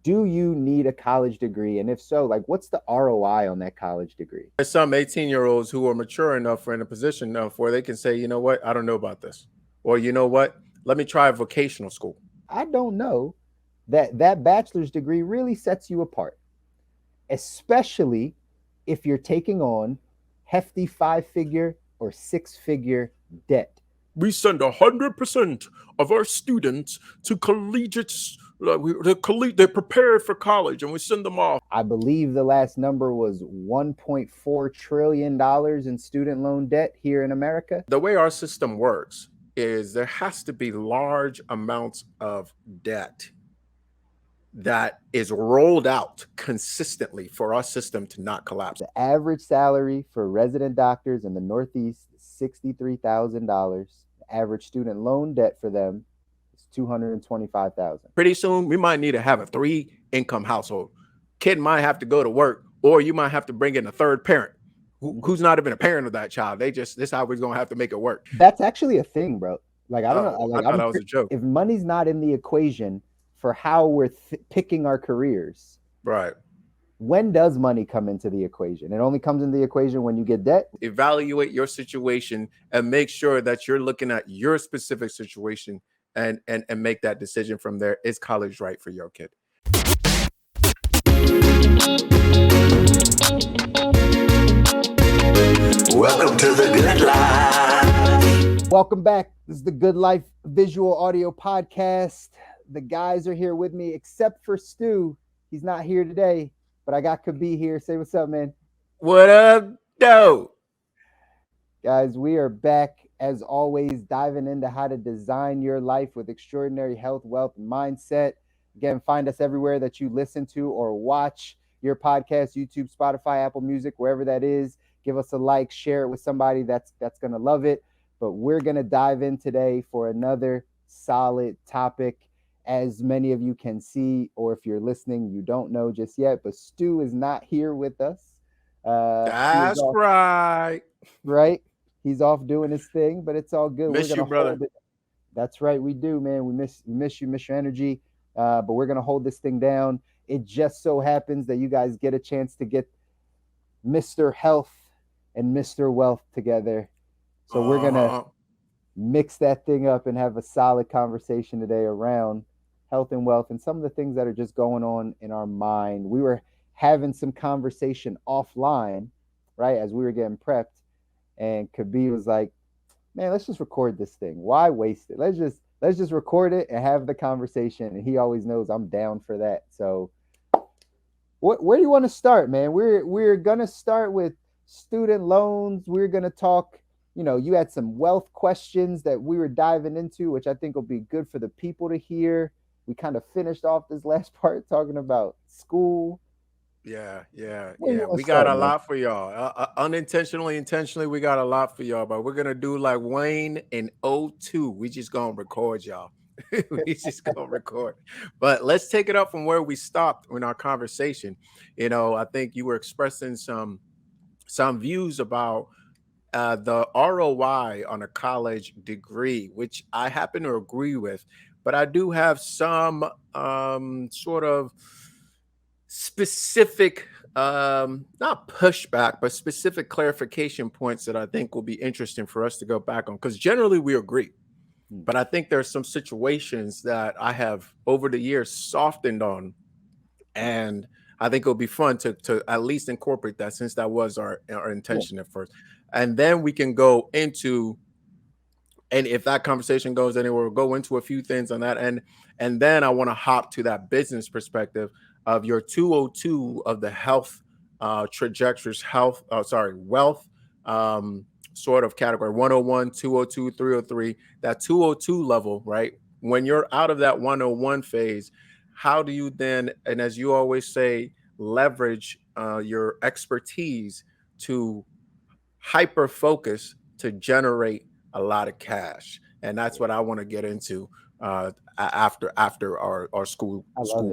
do you need a college degree? And if so, like, what's the ROI on that college degree? There's some 18-year-olds who are mature enough or in a position enough where they can say, you know what, I don't know about this. Or you know what, let me try a vocational school. I don't know that bachelor's degree really sets you apart, especially if you're taking on hefty 5 figure or 6 figure debt. We send 100% of our students to collegiate. They prepare for college, and we send them off. I believe the last number was $1.4 trillion in student loan debt here in America. The way our system works is there has to be large amounts of debt that is rolled out consistently for our system to not collapse. The average salary for resident doctors in the Northeast is $63,000. The average student loan debt for them is $225,000. Pretty soon, we might need to have a 3-income household. Kid might have to go to work, or you might have to bring in a third parent who's not even a parent of that child. This how we're gonna have to make it work. That's actually a thing, bro. Like, I don't know. Like, I thought that was a joke. If money's not in the equation for how we're picking our careers, right? When does money come into the equation? It only comes into the equation when you get debt. Evaluate your situation and make sure that you're looking at your specific situation and make that decision from there. Is college right for your kid? Welcome to the Good Life. Welcome back. This is the Good Life Visual Audio Podcast. The guys are here with me, except for Stu. He's not here today, but I got Kobi here. Say what's up, man. What up, though? Guys, we are back, as always, diving into how to design your life with extraordinary health, wealth, and mindset. Again, find us everywhere that you listen to or watch your podcast, YouTube, Spotify, Apple Music, wherever that is. Give us a like, share it with somebody that's going to love it. But we're going to dive in today for another solid topic. As many of you can see, or if you're listening, you don't know just yet, but Stu is not here with us. That's right. Right? He's off doing his thing, but it's all good. Miss you, brother. That's right. We do, man. We miss you, miss your energy. But we're going to hold this thing down. It just so happens that you guys get a chance to get Mr. Health and Mr. Wealth together. So we're going to mix that thing up and have a solid conversation today around health and wealth and some of the things that are just going on in our mind. We were having some conversation offline, right, as we were getting prepped, and Kobi was like, man, let's just record this thing. Why waste it? Let's just record it and have the conversation. And he always knows I'm down for that. So where do you want to start, man? We're going to start with student loans. We're going to talk, you had some wealth questions that we were diving into, which I think will be good for the people to hear. We kind of finished off this last part talking about school. Yeah. We got a lot for y'all. Unintentionally, intentionally, we got a lot for y'all. But we're going to do like Wayne in 02. We just going to record y'all. We just going to record. But let's take it up from where we stopped in our conversation. I think you were expressing some views about the ROI on a college degree, which I happen to agree with. But I do have some sort of specific, not pushback, but specific clarification points that I think will be interesting for us to go back on. Because generally we agree. But I think there's some situations that I have over the years softened on. And I think it'll be fun to at least incorporate that, since that was our intention at first. And then we can go into, and if that conversation goes anywhere, we'll go into a few things on that. And then I want to hop to that business perspective of your 202 of the health trajectories, wealth sort of category, 101, 202, 303, that 202 level, right? When you're out of that 101 phase, how do you then, and as you always say, leverage your expertise to hyper focus to generate a lot of cash? And that's what I want to get into after our school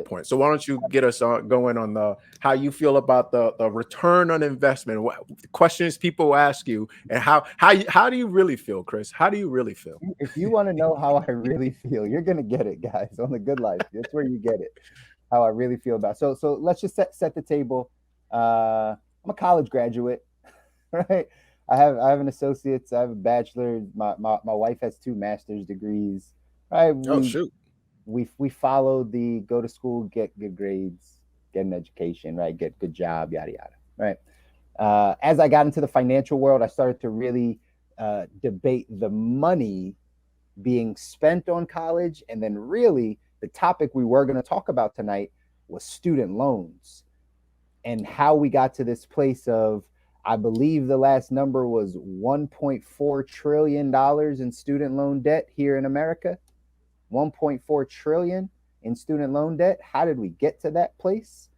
point. So why don't you get us going on how you feel about the return on investment? What questions people ask you, and how do you really feel, Chris? How do you really feel? If you want to know how I really feel, you're gonna get it, guys, on the Good Life. That's where you get it. how I really feel about it. So let's just set the table. I'm a college graduate, right? I have an associate's, I have a bachelor's. My wife has two master's degrees. Right? Oh We shoot. we follow the go to school, get good grades, get an education, right? Get good job, yada yada, right? As I got into the financial world, I started to really debate the money being spent on college. And then, really, the topic we were going to talk about tonight was student loans and how we got to this place of, I believe the last number was $1.4 trillion in student loan debt here in America. 1.4 trillion in student loan debt. How did we get to that place?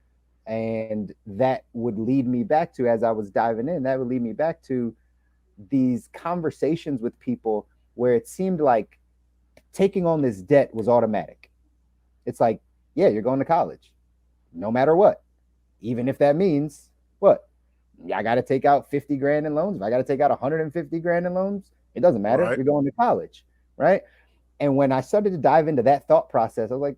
And that would lead me back to, as I was diving in, that would lead me back to these conversations with people where it seemed like taking on this debt was automatic. It's like, yeah, you're going to college no matter what, even if that means what? I got to take out 50 grand in loans. If I got to take out 150 grand in loans, it doesn't matter. Right. You're going to college, right? And when I started to dive into that thought process, I was like,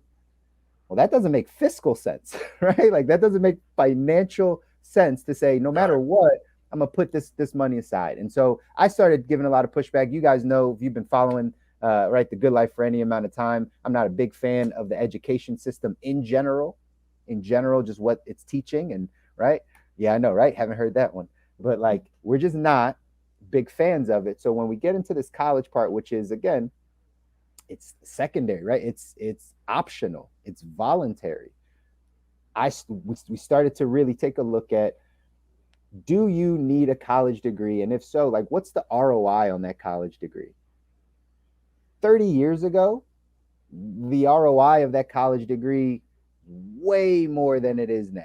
well, that doesn't make fiscal sense, right? Like that doesn't make financial sense to say, no matter Right. what, I'm gonna put this money aside. And so I started giving a lot of pushback. You guys know, if you've been following right, the Good Life for any amount of time, I'm not a big fan of the education system in general. In general, just what it's teaching, and right, yeah, I know, right? Haven't heard that one, but like we're just not big fans of it. So when we get into this college part, which is again, it's secondary, right? It's optional, it's voluntary. We started to really take a look at, do you need a college degree, and if so, like what's the ROI on that college degree? 30 years ago, the ROI of that college degree way more than it is now.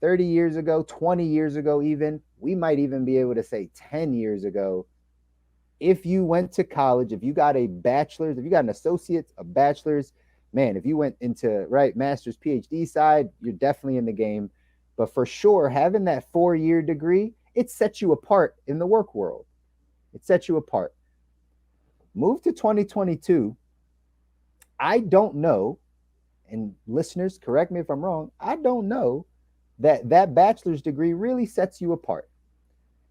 30 years ago, 20 years ago, even, we might even be able to say 10 years ago, if you went to college, if you got a bachelor's, if you got an associate's, a bachelor's, man, if you went into right master's, PhD side, you're definitely in the game. But for sure, having that 4-year degree, it sets you apart in the work world. It sets you apart. Move to 2022. I don't know, and listeners, correct me if I'm wrong, I don't know that bachelor's degree really sets you apart,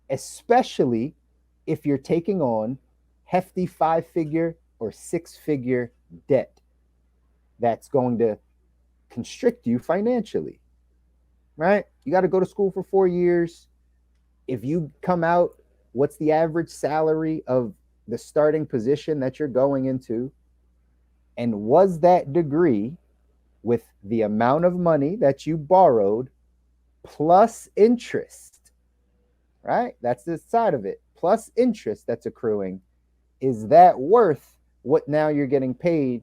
especially if you're taking on hefty 5-figure or 6-figure debt that's going to constrict you financially, right? You got to go to school for 4 years. If you come out, what's the average salary of the starting position that you're going into? And was that degree, with the amount of money that you borrowed plus interest, right? That's the side of it. Plus interest that's accruing. Is that worth what now you're getting paid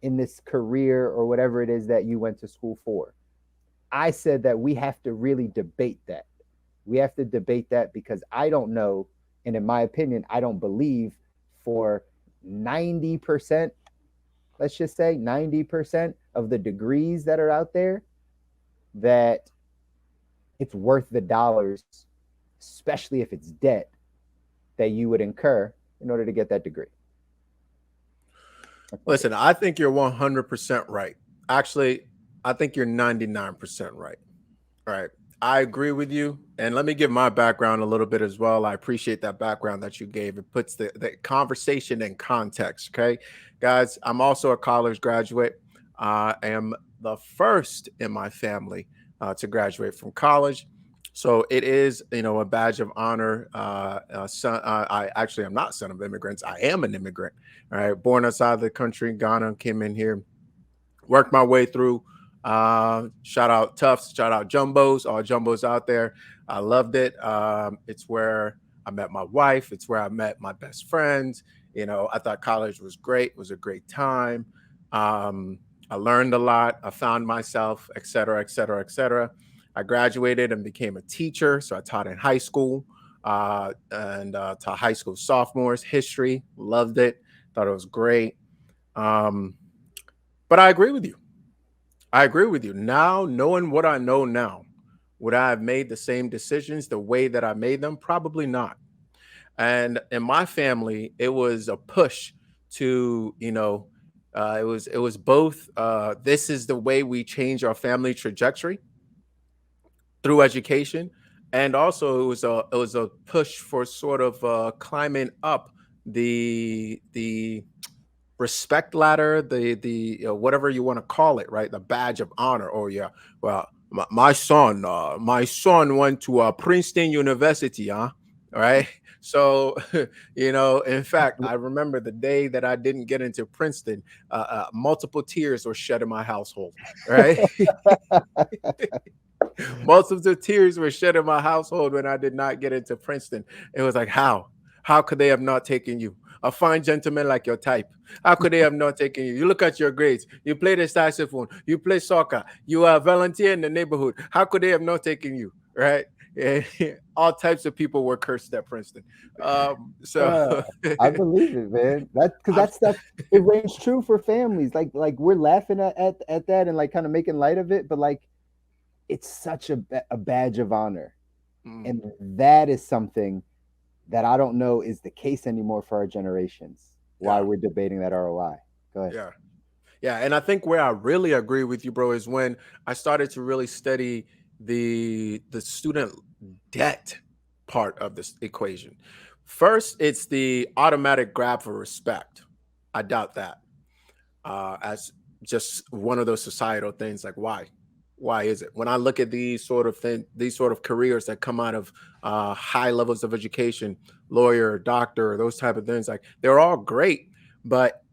in this career or whatever it is that you went to school for? I said that we have to really debate that. We have to debate that because I don't know. And in my opinion, I don't believe for 90%, let's just say 90% of the degrees that are out there, that it's worth the dollars, especially if it's debt, that you would incur in order to get that degree. Listen, I think you're 100% right. Actually, I think you're 99% right. All right. I agree with you. And let me give my background a little bit as well. I appreciate that background that you gave. It puts the conversation in context. Okay. Guys, I'm also a college graduate. I am the first in my family to graduate from college. So it is, a badge of honor. I actually am not son of immigrants. I am an immigrant. All right. Born outside the country, Ghana, came in here, worked my way through. Shout out Tufts, shout out Jumbos, all Jumbos out there. I loved it. It's where I met my wife. It's where I met my best friends. I thought college was great. It was a great time. I learned a lot. I found myself, et cetera, et cetera, et cetera. I graduated and became a teacher. So I taught in high school and taught high school sophomores history. Loved it. Thought it was great. But I agree with you. I agree with you. Now, knowing what I know now, would I have made the same decisions the way that I made them? Probably not. And in my family, it was a push to, It was both. This is the way we change our family trajectory through education, and also it was a push for sort of climbing up the respect ladder, the whatever you want to call it, right? The badge of honor. Oh yeah, well, my son went to Princeton University, huh? All right. So, in fact, I remember the day that I didn't get into Princeton, multiple tears were shed in my household, right? Multiple tears were shed in my household when I did not get into Princeton. It was like, how? How could they have not taken you? A fine gentleman like your type. How could they have not taken you? You look at your grades. You play the saxophone. You play soccer. You are a volunteer in the neighborhood. How could they have not taken you? Right? All types of people were cursed at Princeton. So Uh, I believe it, man. That because I've, that stuff it rings true for families. Like we're laughing at that and like kind of making light of it, but like it's such a badge of honor, mm, and that is something that I don't know is the case anymore for our generations. Why yeah, we're debating that ROI? Go ahead. yeah. Yeah, and I think where I really agree with you, bro, is when I started to really study the student debt part of this equation. First, it's the automatic grab for respect. I doubt that as just one of those societal things. Like, why? Why is it? When I look at these sort of careers that come out of high levels of education, lawyer, doctor, those type of things, like they're all great, but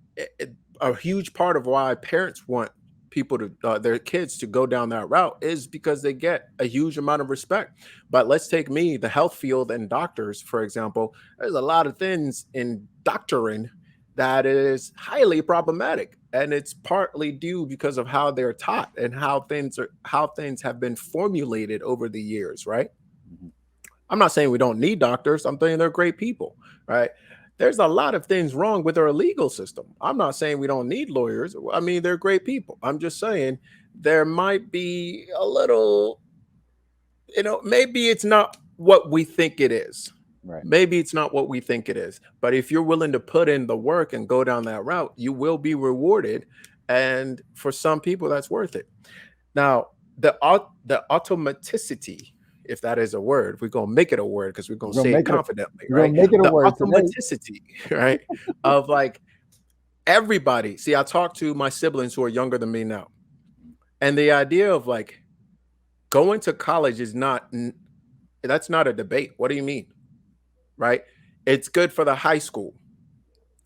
a huge part of why parents want people to their kids to go down that route is because they get a huge amount of respect. But let's take the health field and doctors, for example. There's a lot of things in doctoring that is highly problematic, and it's partly due because of how they're taught and how things have been formulated over the years, right? Mhm. I'm not saying we don't need doctors. I'm saying they're great people, right? There's a lot of things wrong with our legal system. I'm not saying we don't need lawyers. I mean, they're great people. I'm just saying there might be a little, maybe it's not what we think it is. Right. Maybe it's not what we think it is. But if you're willing to put in the work and go down that route, you will be rewarded. And for some people, that's worth it. Now, the automaticity, if that is a word, we're gonna make it a word because we're gonna We're gonna say it make it. confidently, We're right? gonna make it a The word today. automaticity, right? Of like everybody. See, I talk to my siblings who are younger than me now, and the idea of like going to college is that's not a debate. What do you mean, right? It's good for the high school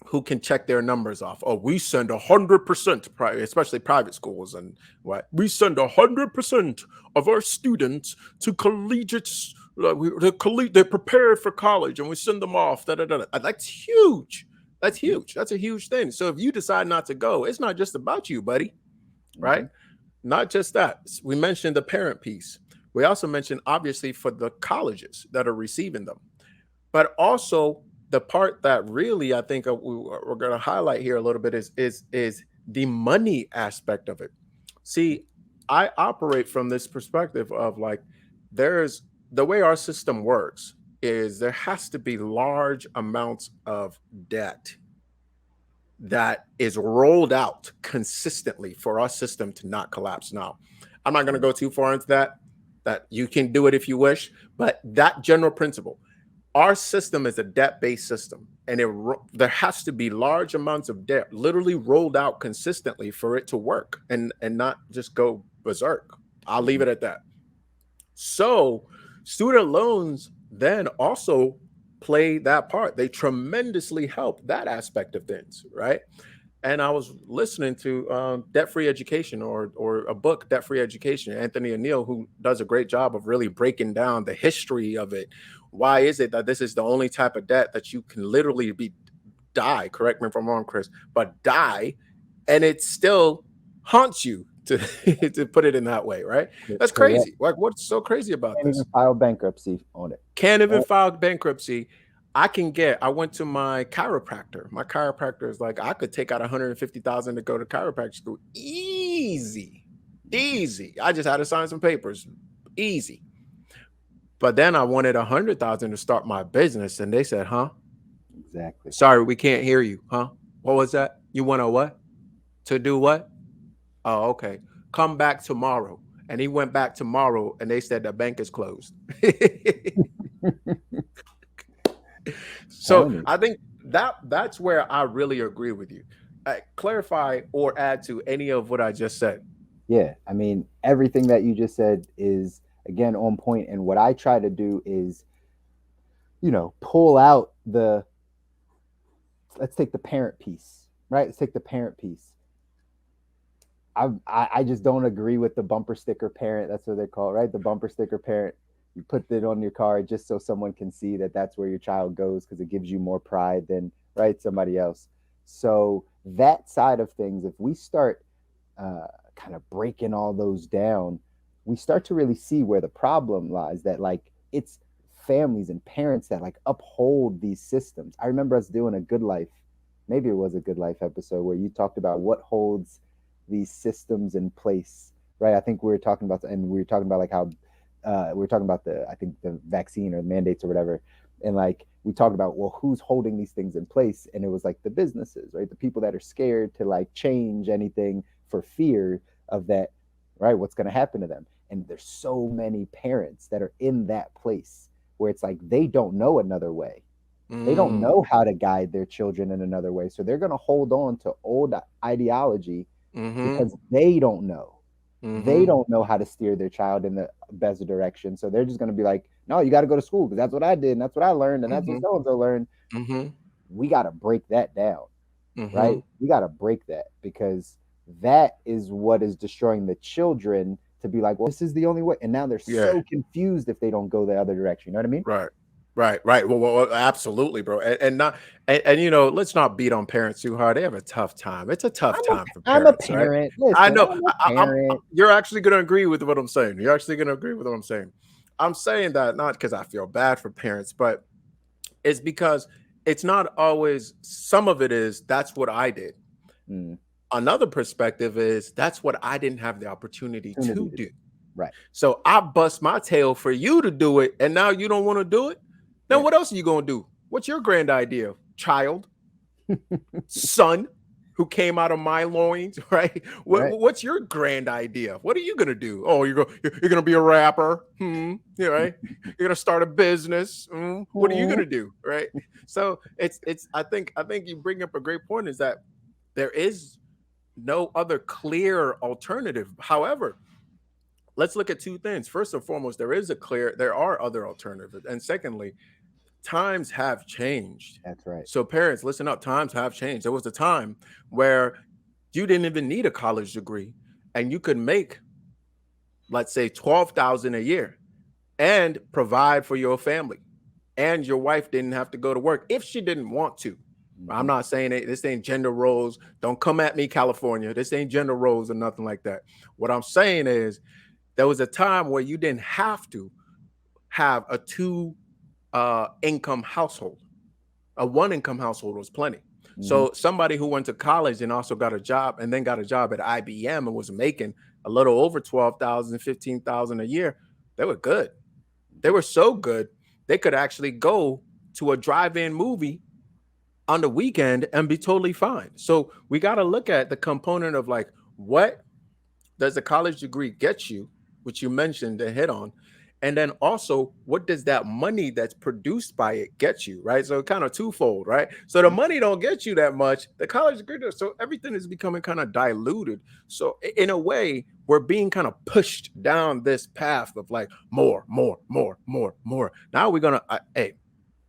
who can check their numbers off. Oh, we send 100%, especially private schools, and what we send 100% of our students to collegiate. They're prepared for college, and we send them off. Da, da, da, da. That's huge. That's Mhm. huge. That's a huge thing. So if you decide not to go, it's not just about you, buddy. Right? Mhm. Not just that. We mentioned the parent piece. We also mentioned obviously for the colleges that are receiving them, but also the part that really I think we're going to highlight here a little bit is the money aspect of it. See, I operate from this perspective of like there's the way our system works is there has to be large amounts of debt that is rolled out consistently for our system to not collapse. Now, I'm not going to go too far into that you can do it if you wish, but that general principle, our system is a debt-based system, and there has to be large amounts of debt literally rolled out consistently for it to work and not just go berserk. I'll leave Mhm. it at that. So student loans then also play that part. They tremendously help that aspect of things, right? And I was listening to Debt Free Education or a book, Debt Free Education, Anthony O'Neill, who does a great job of really breaking down the history of it. Why is it that this is the only type of debt that you can literally die? Correct me if I'm wrong, Chris, but die, and it still haunts you to to put it in that way, right? That's Correct. crazy. Like, what's so crazy about Can't even this? file bankruptcy on it. Can't even Right? file bankruptcy. I went to my chiropractor. My chiropractor is like, I could take out 150,000 to go to chiropractic school. Easy. Easy. I just had to sign some papers. Easy. But then I wanted 100,000 to start my business. And they said, huh? Exactly. Sorry, we can't hear you. Huh? What was that? You want a what? To do what? Oh, okay. Come back tomorrow. And he went back tomorrow and they said the bank is closed. So Telling you. I think that's where I really agree with you. Clarify or add to any of what I just said. Yeah, I mean, everything that you just said is again on point. And what I try to do is, pull out the, let's take the parent piece, right? Let's take the parent piece. I just don't agree with the bumper sticker parent. That's what they call it, right? The bumper sticker parent. You put it on your car just so someone can see that that's where your child goes because it gives you more pride than, right, somebody else. So that side of things, if we start kind of breaking all those down, we start to really see where the problem lies. That like it's families and parents that like uphold these systems. I remember us doing a Good Life, maybe it was a Good Life episode where you talked about what holds these systems in place, right? I think we were talking about, and we were talking about like how we were talking about I think the vaccine or mandates or whatever, and like we talked about, well, who's holding these things in place, and it was like the businesses, right? The people that are scared to like change anything for fear of that, right? What's going to happen to them? And there's so many parents that are in that place where it's like they don't know another way. They don't Mm, know how to guide their children in another way, so they're going to hold on to old ideology mm-hmm. because they don't know. They Mm-hmm. don't know how to steer their child in the best direction. So they're just going to be like, no, you got to go to school because that's what I did and that's what I learned and that's what Mm-hmm. so and so learned. Mm-hmm. We got to break that down, right? Mm-hmm. We got to break that because that is what is destroying the children to be like, well, this is the only way. And now they're Yeah. so confused if they don't go the other direction. You know what I mean? Right. Right. Well, absolutely, bro. And not and let's not beat on parents too hard. They have a tough time. It's a tough time for I'm a parents, right? parent. I Listen, know. I'm a I'm. parent. You're actually going to agree with what I'm saying. You're actually going to agree with what I'm saying. I'm saying that not because I feel bad for parents, but it's because it's not always. Some of it is that's what I did. Mm, Another perspective is that's what I didn't have the opportunity opportunity to to do. do. Right. So I bust my tail for you to do it, and now you don't want to do it. Now Yeah. what else are you gonna do? What's your grand idea, child, son, who came out of my loins, right? Right. What's your grand idea? What are you gonna do? Oh, you're gonna be a rapper, yeah, right? You're gonna start a business. What are you Mhm. gonna do, right? So it's. I think you bring up a great point. Is that there is no other clear alternative. However, let's look at two things. First and foremost, there are other alternatives. And secondly, times have changed. That's right. So parents, listen up, times have changed. There was a time where you didn't even need a college degree and you could make, let's say, 12,000 a year and provide for your family. And your wife didn't have to go to work if she didn't want to. I'm Hmm. not saying this ain't gender roles. Don't come at me, California. This ain't gender roles or nothing like that. What I'm saying is there was a time where you didn't have to have a two income household. A one income household was plenty. Hmm. So somebody who went to college and also got a job and then got a job at IBM and was making a little over 12,000, 15,000 a year, they were good. They were so good they could actually go to a drive-in movie on the weekend and be totally fine. So we got to look at the component of like, what does a college degree get you, which you mentioned and hit on? And then also, what does that money that's produced by it get you, right? So kind of twofold, right? So the money don't get you that much. The college degree does. So everything is becoming kind of diluted. So in a way, we're being kind of pushed down this path of like more, more, more, more, more. Now we're gonna, hey,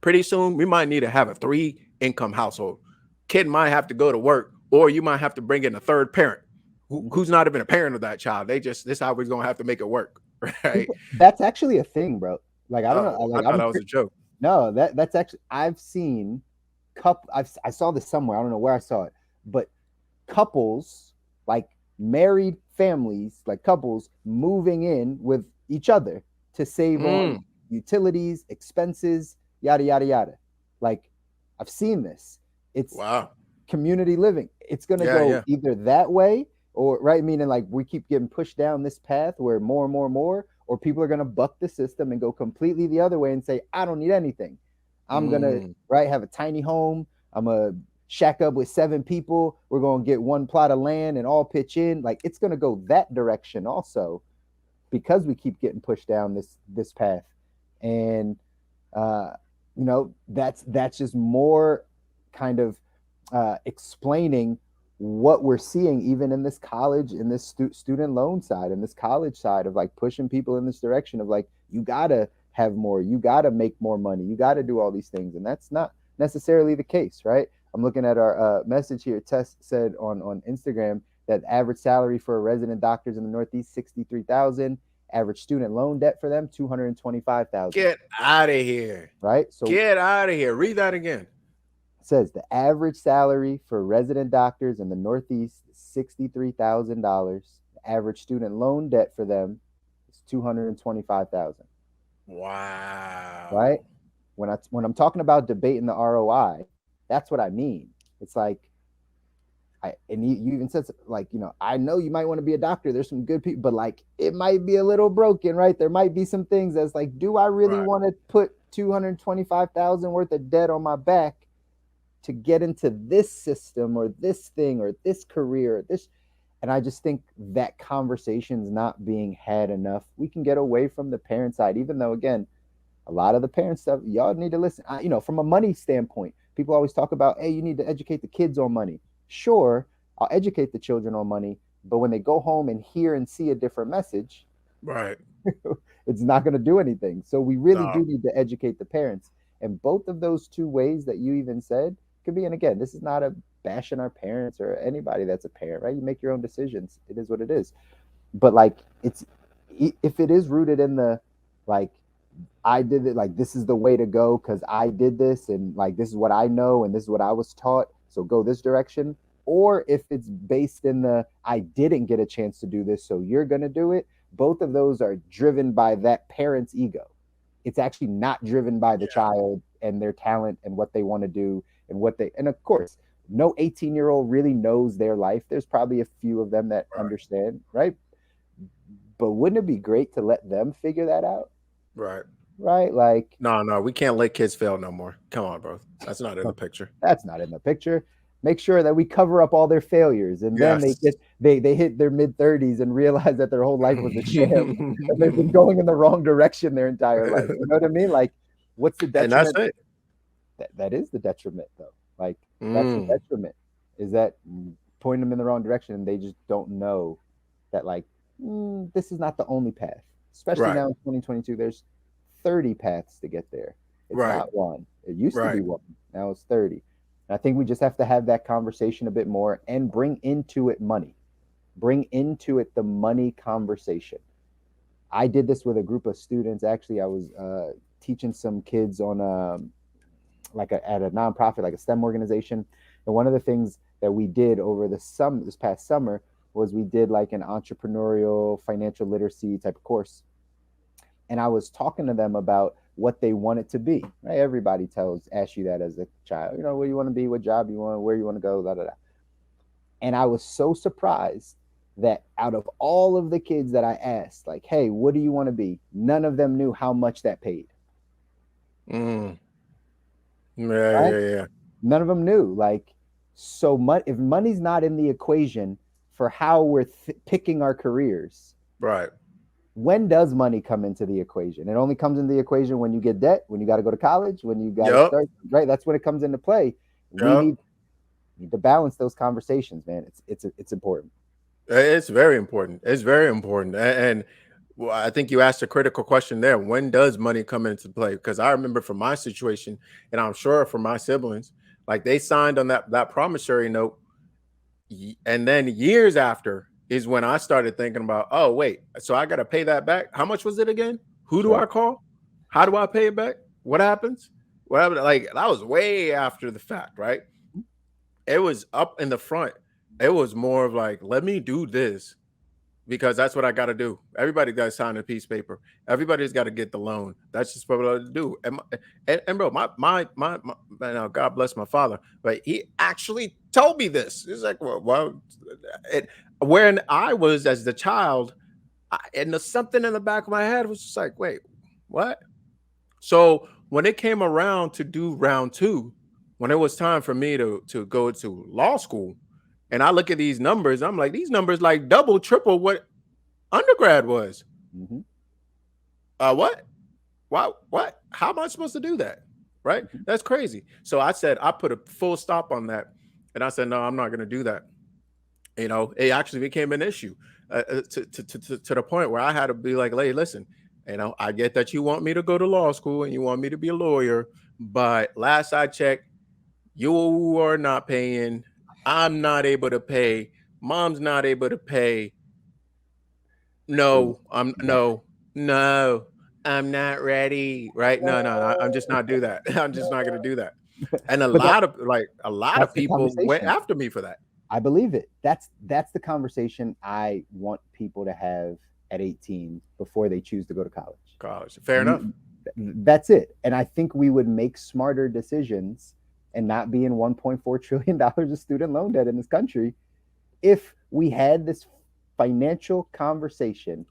pretty soon we might need to have a three income household. Kid might have to go to work, or you might have to bring in a third parent who's not even a parent of that child. They just this how we're gonna have to make it work, right? That's actually a thing, bro. Like I don't know. Oh, I Like thought that was a joke. no, that's actually I've seen I saw this somewhere. I don't know where I saw it, but couples like married families, like couples moving in with each other to save on Mm, utilities, expenses, yada yada yada. Like I've seen this. It's wow. community living. It's going to Yeah, go yeah. either that way or right, meaning like we keep getting pushed down this path where more and more and more, or people are going to buck the system and go completely the other way and say, I don't need anything. I'm going to, Mm, right, have a tiny home. I'm a shack up with 7 people. We're going to get one plot of land and all pitch in. Like it's going to go that direction also, because we keep getting pushed down this path. And that's just more kind of explaining what we're seeing even in this college, in this student loan side, in this college side of like pushing people in this direction of like, you gotta have more, you gotta make more money, you gotta do all these things. And that's not necessarily the case, right? I'm looking at our message here. Tess said on Instagram that average salary for resident doctors in the Northeast, 63,000. Average student loan debt for them, 225,000. Get out of here. Right? So get out of here. Read that again. It says the average salary for resident doctors in the Northeast is $63,000. The average student loan debt for them is 225,000. Wow. Right? When I'm talking about debating the ROI, that's what I mean. It's like, and you even said like, I know you might want to be a doctor. There's some good people, but like it might be a little broken, right? There might be some things that's like, do I really want to put 225,000 worth of debt on my back to get into this system or this thing or this career or this? And I just think that conversation's not being had enough. We can get away from the parent side, even though again, a lot of the parent stuff, y'all need to listen. From a money standpoint, people always talk about, hey, you need to educate the kids on money. Sure, I'll educate the children on money, but when they go home and hear and see a different message, right, it's not going to do anything. So we really do need to educate the parents. And both of those two ways that you even said could be, and again, this is not a bashing our parents or anybody that's a parent, right? You make your own decisions. It is what it is. But like, if it is rooted in the, like, I did it, like, this is the way to go because I did this and like, this is what I know and this is what I was taught, so go this direction. Or if it's based in the, I didn't get a chance to do this, so you're going to do it. Both of those are driven by that parent's ego. It's actually not driven by the child and their talent and what they want to do and of course, no 18-year-old really knows their life. There's probably a few of them that understand, right? But wouldn't it be great to let them figure that out? Right. Like, no, we can't let kids fail no more. Come on, bro. That's not in the picture. That's not in the picture. Make sure that we cover up all their failures, and then they hit their mid-30s and realize that their whole life was a sham and they've been going in the wrong direction their entire life. You know what I mean? Like, what's the detriment? And that's it. That is the detriment, though. Like, that's the detriment, is that pointing them in the wrong direction and they just don't know that, like, this is not the only path. Especially now in 2022, there's 30 paths to get there. It's not one. It used to be one. Now it's 30. And I think we just have to have that conversation a bit more and bring into it money. Bring into it the money conversation. I did this with a group of students. Actually, I was teaching some kids on at a nonprofit, like a STEM organization. And one of the things that we did over this past summer was we did like an entrepreneurial financial literacy type of course. And I was talking to them about what they want it to be, right? Everybody asks you that as a child, where you want to be, what job you want, where you want to go, da, da, da. And I was so surprised that out of all of the kids that I asked, like, hey, what do you want to be? None of them knew how much that paid. Yeah. None of them knew. Like, so much, if money's not in the equation for how we're picking our careers, right? When does money come into the equation? It only comes into the equation when you get debt, when you got to go to college, when you got to start, right? That's when it comes into play. We need to balance those conversations, man. It's important. It's very important. It's very important. And I think you asked a critical question there. When does money come into play? Because I remember from my situation, and I'm sure for my siblings, like they signed on that promissory note, and then years after is when I started thinking about, oh, wait, so I got to pay that back. How much was it again? Who do I call? How do I pay it back? What happens? Like, that was way after the fact, right? It was up in the front. It was more of like, let me do this because that's what I got to do. Everybody got to sign a piece of paper. Everybody's got to get the loan. That's just what I do. And bro, my God bless my father, but he actually told me this. He's like, well, when I was as the child, and something in the back of my head was just like, wait, what? So when it came around to do round 2, when it was time for me to go to law school, and I look at these numbers, I'm like, these numbers like double, triple what undergrad was. Mm-hmm. What? Why? What? How am I supposed to do that? Right? Mm-hmm. That's crazy. So I said, I put a full stop on that, and I said, no, I'm not going to do that. You know, it actually became an issue to the point where I had to be like, hey, listen, you know, I get that you want me to go to law school and you want me to be a lawyer, but last I checked, you are not paying. I'm not able to pay. Mom's not able to pay. Ooh, No, I'm yeah. no, I'm not ready. Right? No, I'm just not do that. I'm just not going to No. do that. And But a lot that's of the people went conversation. after me for that. I believe it. That's the conversation I want people to have at 18 before they choose to go to college. College, fair enough. You, that's it. And I think we would make smarter decisions and not be in 1.4 trillion dollars of student loan debt in this country if we had this financial conversation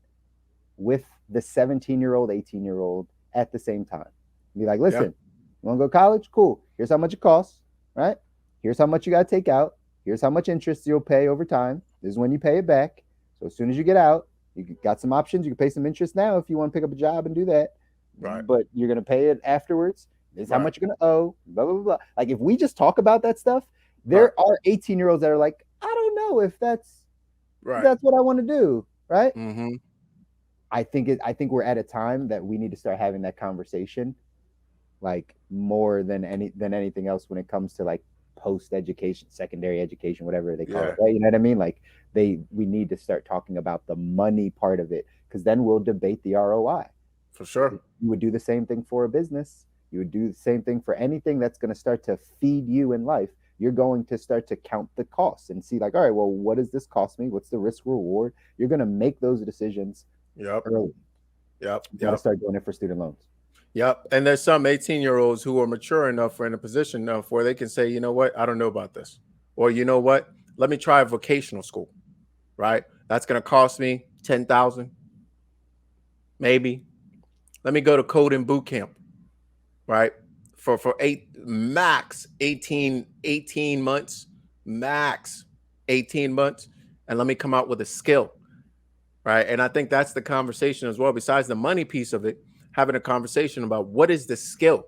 with the 17-year-old, 18-year-old at the same time. Be like, Yeah, listen, you want to go to college? Cool. Here's how much it costs, right? Here's how much you got to take out. Here's how much interest you'll pay over time. This is when you pay it back. So as soon as you get out, you got some options. You can pay some interest now if you want to pick up a job and do that, right, but you're going to pay it afterwards. This is how right, much you're going to owe, blah, blah, blah. Like if we just talk about that stuff, right, there are 18-year-olds that are like, I don't know if right. that's what I want to do, right? Mm-hmm. I think we're at a time that we need to start having that conversation, like more than anything else when it comes to like post education, secondary education, whatever they call Yeah, it, right? You know what I mean? Like we need to start talking about the money part of it because then we'll debate the ROI. for sure. You would do the same thing for a business. You would do the same thing for anything that's going to start to feed you in life. You're going to start to count the costs and see, like, all right, well, what does this cost me? What's the risk reward? You're going to make those decisions Yep, early. yep, You got to yep, start doing it for student loans. yep. And there's some 18-year-olds who are mature enough or in a position enough where they can say, you know what, I don't know about this, or you know what, let me try a vocational school. Right? That's going to cost me 10,000, maybe. Let me go to coding boot camp. Right? For 18 months, max 18 months, and let me come out with a skill. Right? And I think that's the conversation as well. Besides the money piece of it, having a conversation about what is the skill.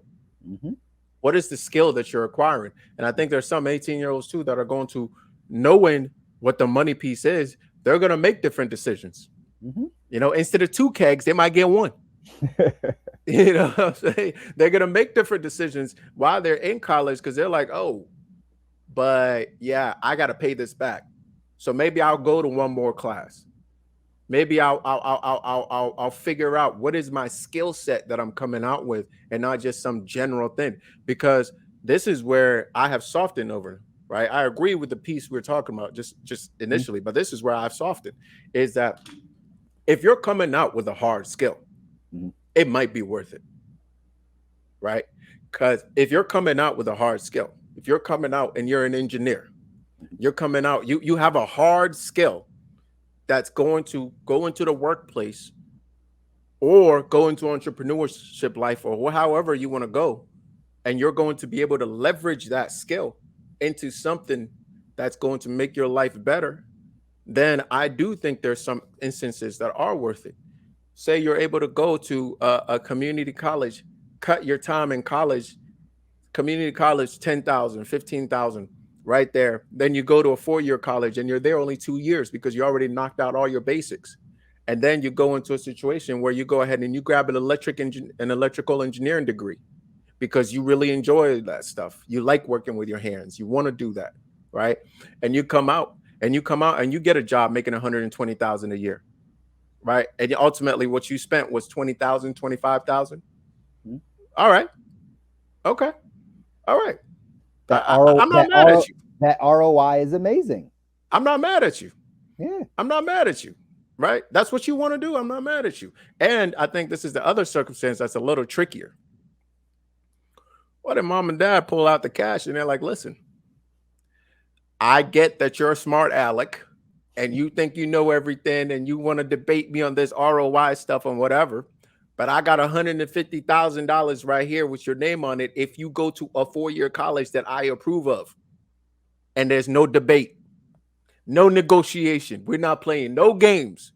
Mm-hmm. What is the skill that you're acquiring? And I think there's some 18-year-olds too that are going to, knowing what the money piece is, they're going to make different decisions. Mm-hmm. You know, instead of 2 kegs, they might get 1. You know what I'm saying? They're going to make different decisions while they're in college because they're like, oh, but yeah, I got to pay this back. So maybe I'll go to one more class. Maybe I'll figure out what is my skill set that I'm coming out with and not just some general thing, because this is where I have softened over, right? I agree with the piece we're talking about just initially, but this is where I've softened is that if you're coming out with a hard skill, Mm-hmm. it might be worth it, right? Because if you're coming out with a hard skill, if you're coming out and you're an engineer, you're coming out, you have a hard skill that's going to go into the workplace or go into entrepreneurship life or however you want to go, and you're going to be able to leverage that skill into something that's going to make your life better, then I do think there's some instances that are worth it. Say you're able to go to a community college, cut your time in college, community college, 10,000, 15,000, right there. Then you go to a 4-year college and you're there only 2 years because you already knocked out all your basics. And then you go into a situation where you go ahead and you grab an electrical engineering degree because you really enjoy that stuff. You like working with your hands. You want to do that, right? And you come out and you get a job making 120,000 a year, right? And ultimately what you spent was 20,000, 25,000. Mm-hmm. All right. Okay. All right. That I'm not mad at you. that ROI is amazing. I'm not mad at you. Yeah. I'm not mad at you. Right? That's what you want to do. I'm not mad at you. And I think this is the other circumstance that's a little trickier. What if mom and dad pull out the cash and they're like, listen, I get that you're a smart aleck and you think you know everything and you want to debate me on this ROI stuff and whatever, but I got $150,000 right here with your name on it if you go to a 4-year college that I approve of. And there's no debate, no negotiation. We're not playing no games.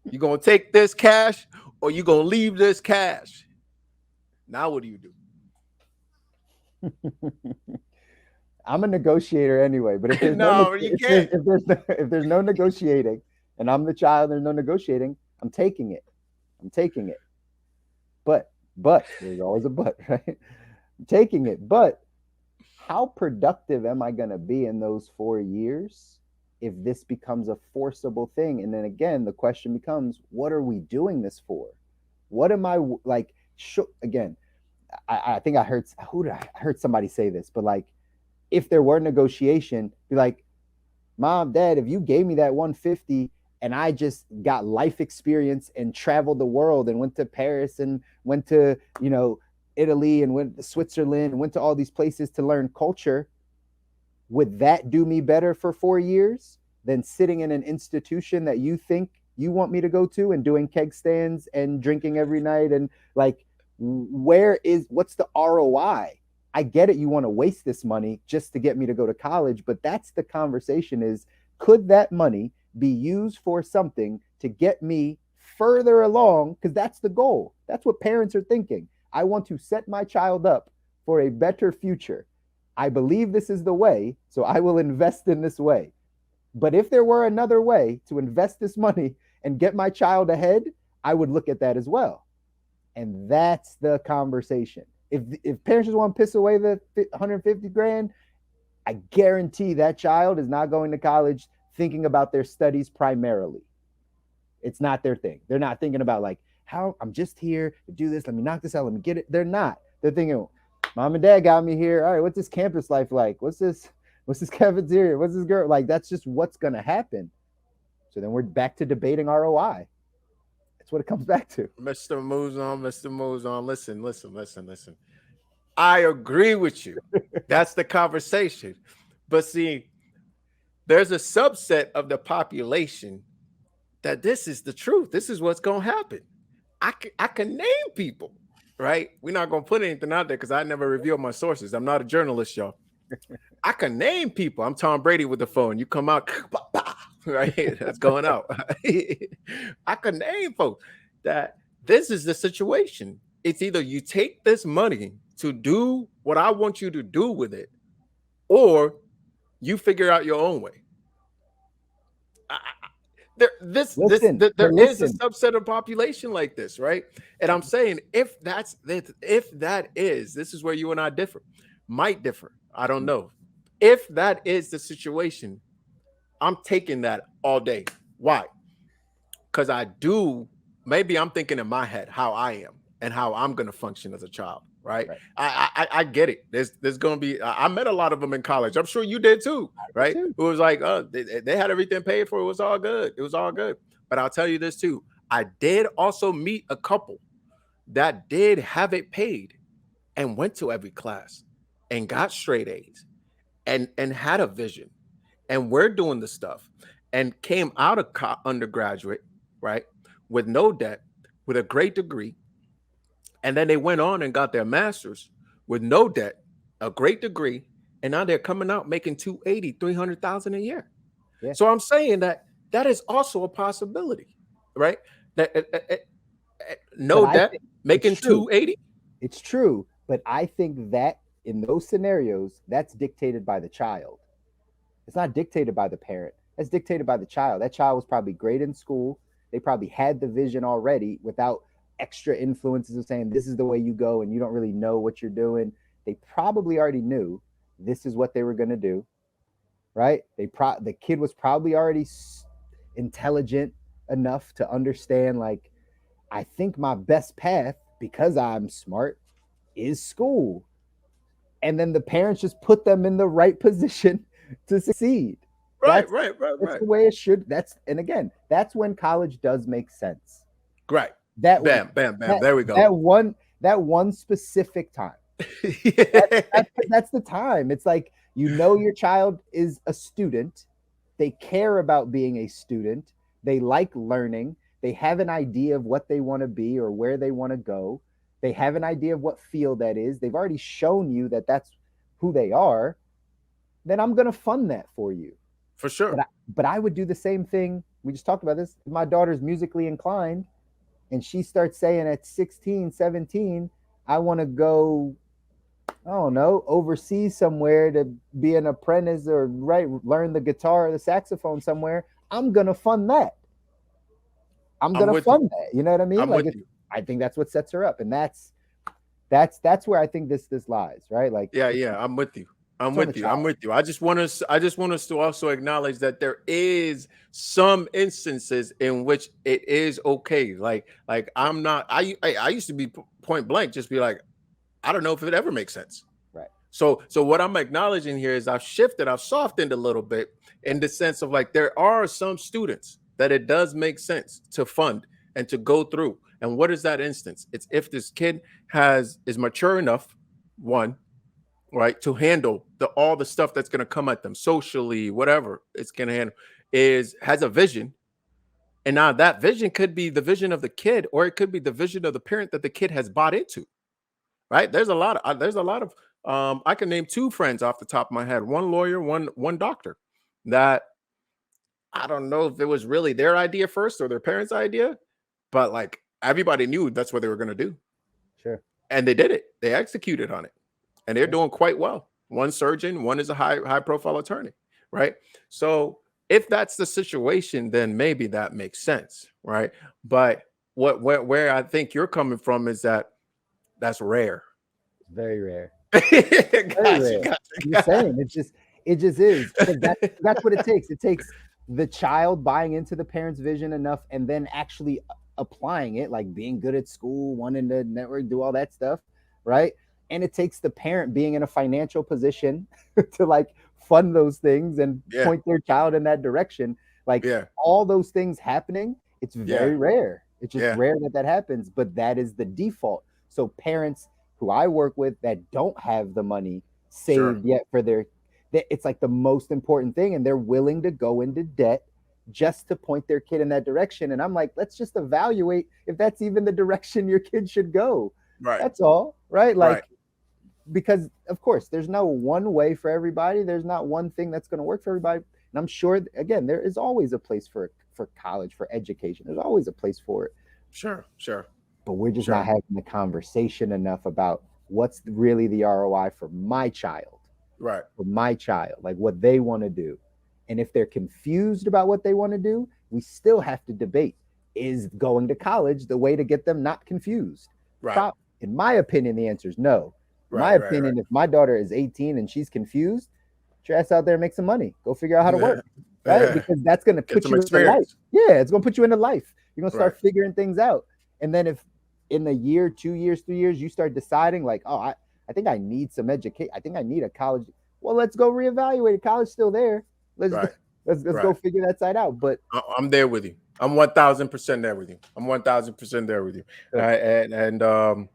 You're going to take this cash or you're going to leave this cash. Now what do you do? I'm a negotiator anyway, but if there's No, you can't. if there's no negotiating and I'm the child, there's no negotiating, I'm taking it. I'm taking it. But there's always a but, right? I'm taking it. But how productive am I going to be in those 4 years if this becomes a forcible thing? And then again, the question becomes, what are we doing this for? What am I like? Again, I think I heard somebody say this, but like, if there were negotiation, be like, Mom, Dad, if you gave me that 150 and I just got life experience and traveled the world and went to Paris and went to, Italy and went to Switzerland and went to all these places to learn culture, would that do me better for 4 years than sitting in an institution that you think you want me to go to and doing keg stands and drinking every night? And like, what's the ROI? I get it. You want to waste this money just to get me to go to college, but that's the conversation is, could that money be used for something to get me further along? Because that's the goal. That's what parents are thinking. I want to set my child up for a better future. I believe this is the way, so I will invest in this way. But if there were another way to invest this money and get my child ahead, I would look at that as well. And that's the conversation. If parents just want to piss away the 150 grand, I guarantee that child is not going to college thinking about their studies primarily. It's not their thing. They're not thinking about like, how I'm just here to do this. Let me knock this out. Let me get it. They're not. They're thinking, Mom and Dad got me here. All right, what's this campus life like? What's this cafeteria? What's this girl? Like, that's just what's going to happen. So then we're back to debating ROI. That's what it comes back to. Mr. Mouzon, listen. I agree with you. That's the conversation. But see, there's a subset of the population that this is the truth. This is what's going to happen. I can name people, right? We're not going to put anything out there because I never reveal my sources. I'm not a journalist, y'all. I can name people. I'm Tom Brady with the phone. You come out, right? That's going out. I can name folks that this is the situation. It's either you take this money to do what I want you to do with it, or you figure out your own way. There is a subset of population like this, right? And I'm saying if that is, this is where you and I might differ. I don't know. If that is the situation, I'm taking that all day. Why? Because maybe I'm thinking in my head how I am and how I'm going to function as a child, right? I get it. There's going to be, I met a lot of them in college. I'm sure you did too, right? It was like, they had everything paid for. It was all good. But I'll tell you this too. I did also meet a couple that did have it paid and went to every class and got straight A's and had a vision. And we're doing the stuff and came out of undergraduate, right, with no debt, with a great degree. And then they went on and got their master's with no debt, a great degree. And now they're coming out making $300,000 a year. Yeah. So I'm saying that is also a possibility, right? That no debt, making $280. It's true. But I think that in those scenarios, that's dictated by the child. It's not dictated by the parent. That's dictated by the child. That child was probably great in school. They probably had the vision already without extra influences of saying, this is the way you go and you don't really know what you're doing. They probably already knew this is what they were going to do, right? The kid was probably already intelligent enough to understand, like, I think my best path, because I'm smart, is school. And then the parents just put them in the right position to succeed. Right. That's the way it should. And again, that's when college does make sense. Right. Bam. There we go. That one specific time. That's the time. It's like, your child is a student. They care about being a student. They like learning. They have an idea of what they want to be or where they want to go. They have an idea of what field that is. They've already shown you that that's who they are. Then I'm going to fund that for you. For sure. But I would do the same thing. We just talked about this. If my daughter's musically inclined and she starts saying at 16, 17, I want to go, I don't know, overseas somewhere to be an apprentice or learn the guitar or the saxophone somewhere, I'm going to fund that. I'm going to fund that. You know what I mean? I'm like with you. I think that's what sets her up. And that's where I think this lies, right? Like, yeah, I'm with you. I'm with you. I just want us to also acknowledge that there is some instances in which it is okay. Like I'm not. I used to be point blank, just be like, I don't know if it ever makes sense. Right. So what I'm acknowledging here is I've softened a little bit in the sense of like there are some students that it does make sense to fund and to go through. And what is that instance? It's if this kid is mature enough, one, right, to handle all the stuff that's going to come at them socially, whatever it's going to handle, has a vision. And now that vision could be the vision of the kid, or it could be the vision of the parent that the kid has bought into. Right? There's a lot of I can name two friends off the top of my head, one lawyer, one doctor, that I don't know if it was really their idea first or their parents' idea, but like everybody knew that's what they were going to do. Sure. And they did it. They executed on it. And they're doing quite well. One surgeon, one is a high profile attorney, right? So if that's the situation, then maybe that makes sense, right? But where I think you're coming from is that's rare. Very rare. Gotcha. You're saying it just is. That's what it takes. It takes the child buying into the parent's vision enough and then actually applying it, like being good at school, wanting to network, do all that stuff, right? And it takes the parent being in a financial position to like fund those things and point their child in that direction. Like all those things happening, it's very rare. It's just rare that happens, but that is the default. So parents who I work with that don't have the money saved yet for it's like the most important thing. And they're willing to go into debt just to point their kid in that direction. And I'm like, let's just evaluate if that's even the direction your kid should go. Right. That's all. Right. Like, because of course there's no one way for everybody. There's not one thing that's going to work for everybody. And I'm sure, again, there is always a place for college, for education. There's always a place for it. Sure. But we're just not having the conversation enough about what's really the ROI for my child. Right. For my child, like what they want to do. And if they're confused about what they want to do, we still have to debate, is going to college the way to get them not confused? Right. In my opinion, the answer is no. In my opinion, if my daughter is 18 and she's confused, get your ass out there and make some money. Go figure out how to work. Right? Because that's going to put you into life. Yeah, it's going to put you into life. You're going to start figuring things out. And then if in a year, 2 years, 3 years, you start deciding like, oh, I think I need some education. I think I need a college. Well, let's go reevaluate it. College still there. Let's go figure that side out. But I'm there with you. I'm 1,000% there with you. I'm 1,000% there with you. And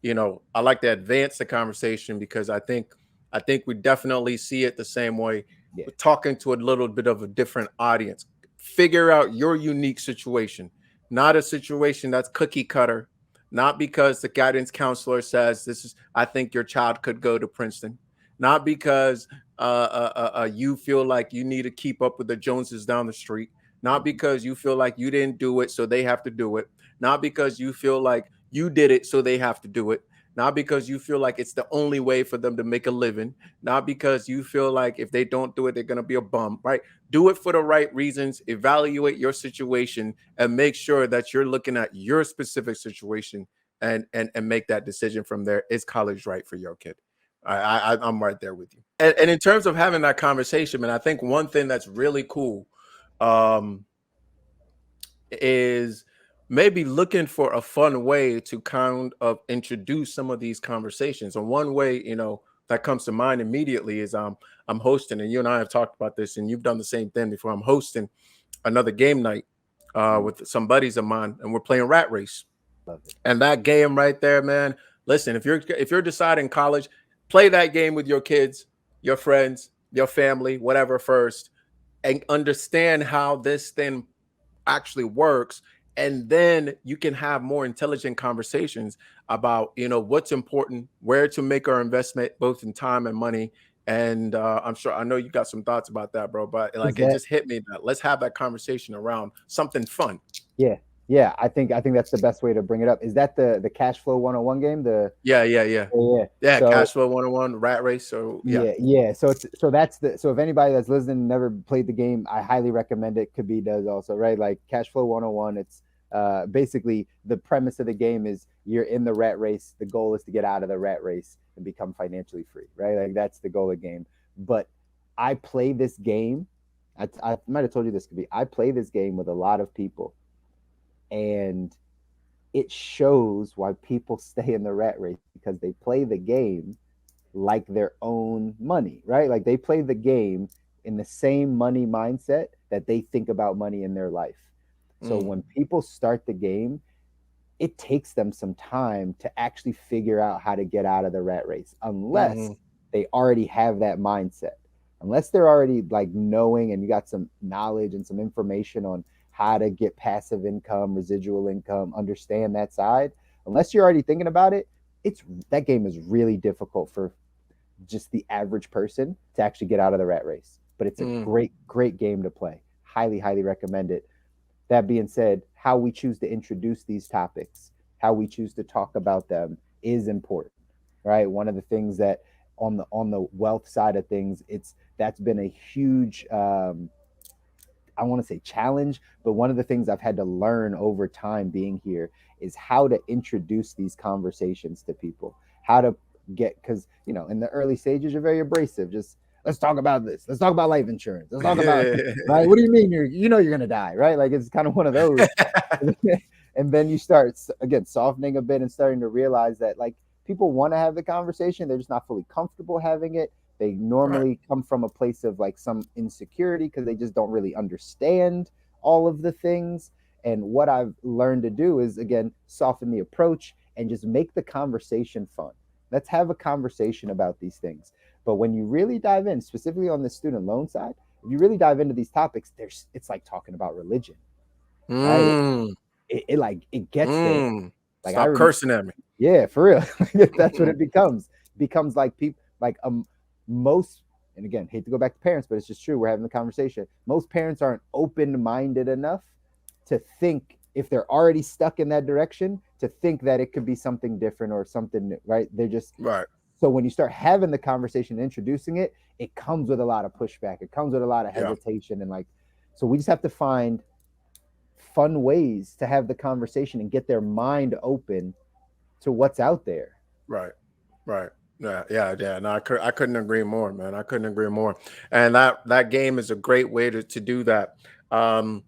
you know, I like to advance the conversation because I think we definitely see it the same way. Yeah. We're talking to a little bit of a different audience. Figure out your unique situation, not a situation that's cookie cutter, not because the guidance counselor says I think your child could go to Princeton, not because you feel like you need to keep up with the Joneses down the street, not because you feel like you didn't do it, so they have to do it, not because you feel like you did it, so they have to do it, not because you feel like it's the only way for them to make a living, not because you feel like if they don't do it, they're going to be a bum, right? Do it for the right reasons, evaluate your situation, and make sure that you're looking at your specific situation and make that decision from there. Is college right for your kid? I'm right there with you. And in terms of having that conversation, man, I think one thing that's really cool is maybe looking for a fun way to kind of introduce some of these conversations. And one way, you know, that comes to mind immediately is I'm hosting, and you and I have talked about this, and you've done the same thing before. I'm hosting another game night with some buddies of mine, and we're playing Rat Race. And that game right there, man. Listen, if you're deciding college, play that game with your kids, your friends, your family, whatever first, and understand how this thing actually works. And then you can have more intelligent conversations about, what's important, where to make our investment, both in time and money. And I know you got some thoughts about that, bro, but Is like it that just hit me that let's have that conversation around something fun. yeah, yeah, I think that's the best way to bring it up. Is that the cash flow 101 game? Yeah, yeah, yeah. Yeah. Yeah, So Cash Flow 101, Rat Race. So yeah. yeah. So if anybody that's listening never played the game, I highly recommend it. Kobi does also, right? Like Cash Flow 101. It's basically the premise of the game is you're in the rat race. The goal is to get out of the rat race and become financially free, right? Like that's the goal of the game. But I play this game. I might have told you this, Kobi. I play this game with a lot of people, and it shows why people stay in the rat race because they play the game like their own money, right? Like they play the game in the same money mindset that they think about money in their life. So Mm, when people start the game, it takes them some time to actually figure out how to get out of the rat race, unless hmm. they already have that mindset. Unless they're already like knowing and you got some knowledge and some information on how to get passive income, residual income, understand that side. Unless you're already thinking about it, it's that game is really difficult for just the average person to actually get out of the rat race. But it's a Mm. great game to play. Highly recommend it. That being said, how we choose to introduce these topics, how we choose to talk about them is important, right? One of the things that on the wealth side of things, that's been a huge I want to say challenge, but one of the things I've had to learn over time being here is how to introduce these conversations to people. How to get because in the early stages you're very abrasive. Just let's talk about this. Let's talk about life insurance. Let's talk about right. What do you mean you're gonna die, right? Like it's kind of one of those. And then you start again softening a bit and starting to realize that like people want to have the conversation, they're just not fully comfortable having it. They Right. normally come from a place of like some insecurity because they just don't really understand all of the things. And what I've learned to do is again soften the approach and just make the conversation fun. Let's have a conversation about these things. But when you really dive in, specifically on the student loan side, if you really dive into these topics, it's like talking about religion, right? Mm, It gets there. mm. Like I Stop remember, cursing at me. yeah, for real. That's what it becomes. Becomes like people like most. And again, hate to go back to parents, but it's just true. We're having the conversation. Most parents aren't open-minded enough to think if they're already stuck in that direction to think that it could be something different or something new, right? They're just Right. so when you start having the conversation, introducing it, it comes with a lot of pushback. It comes with a lot of Yeah. hesitation and like so we just have to find fun ways to have the conversation and get their mind open to what's out there. Right. Right. Yeah. Yeah. Yeah. No, I couldn't agree more, man. I couldn't agree more. And that game is a great way to do that. Um,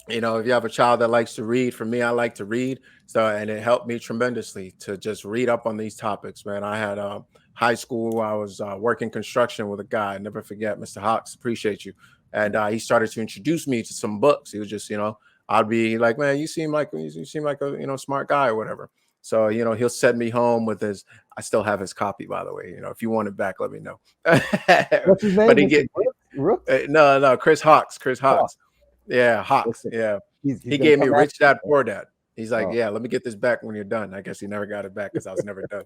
if you have a child that likes to read, for me, I like to read. So, and it helped me tremendously to just read up on these topics, man. I had high school, I was working construction with a guy, I never forget, Mr. Hawks, appreciate you. And he started to introduce me to some books. He was just, I'd be like, man, you seem like a, smart guy or whatever. So, he'll send me home with I still have his copy, by the way. If you want it back, let me know. What's his But name, he Mr. get, Rooks? no, Chris Hawks, Chris Oh, Hawks. Yeah, Hawks. listen, Yeah. he's He gonna gave me come after Rich you. Dad Poor Dad. He's like, Oh, yeah, let me get this back when you're done. I guess he never got it back because I was never done.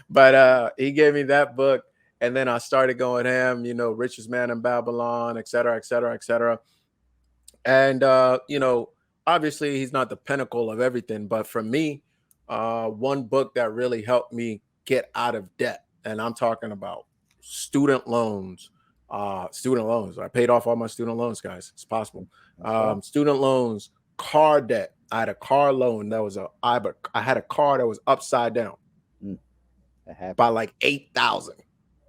But he gave me that book. And then I started going ham, Richest Man in Babylon, et cetera, et cetera, et cetera. And obviously he's not the pinnacle of everything, but for me, one book that really helped me get out of debt, and I'm talking about student loans. Student loans. I paid off all my student loans, guys. It's possible. that's right. Student loans, car debt. I had a car loan that was I had a car that was upside down Mm, that by happens. like 8,000.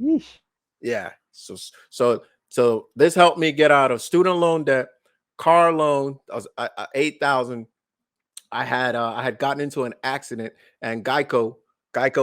Yeesh. Yeah. So this helped me get out of student loan debt, car loan. I was 8,000. I had gotten into an accident, and Geico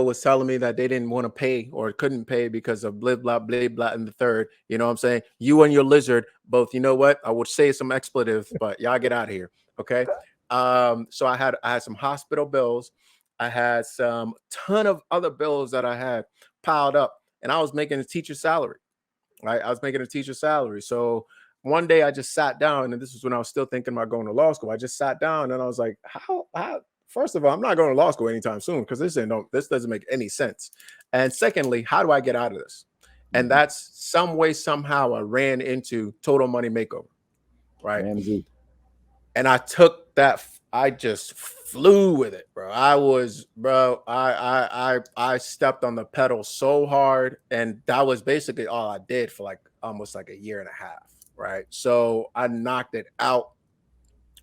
was telling me that they didn't want to pay or couldn't pay because of blah blah blah blah and the third. You know what I'm saying? You and your lizard both. You know what? I would say some expletive, but y'all get out of here. Okay. So I had some hospital bills. I had some ton of other bills that I had piled up, and I was making a teacher salary. Right? I was making a teacher salary. So one day I just sat down, and this was when I was still thinking about going to law school. I just sat down and I was like, how first of all, I'm not going to law school anytime soon because this doesn't make any sense. And secondly, how do I get out of this? And that's some way, somehow I ran into Total Money Makeover, right? Ramsey. And I took that, I just flew with it, bro. I stepped on the pedal so hard, and that was basically all I did for like almost like a year and a half, right? So I knocked it out.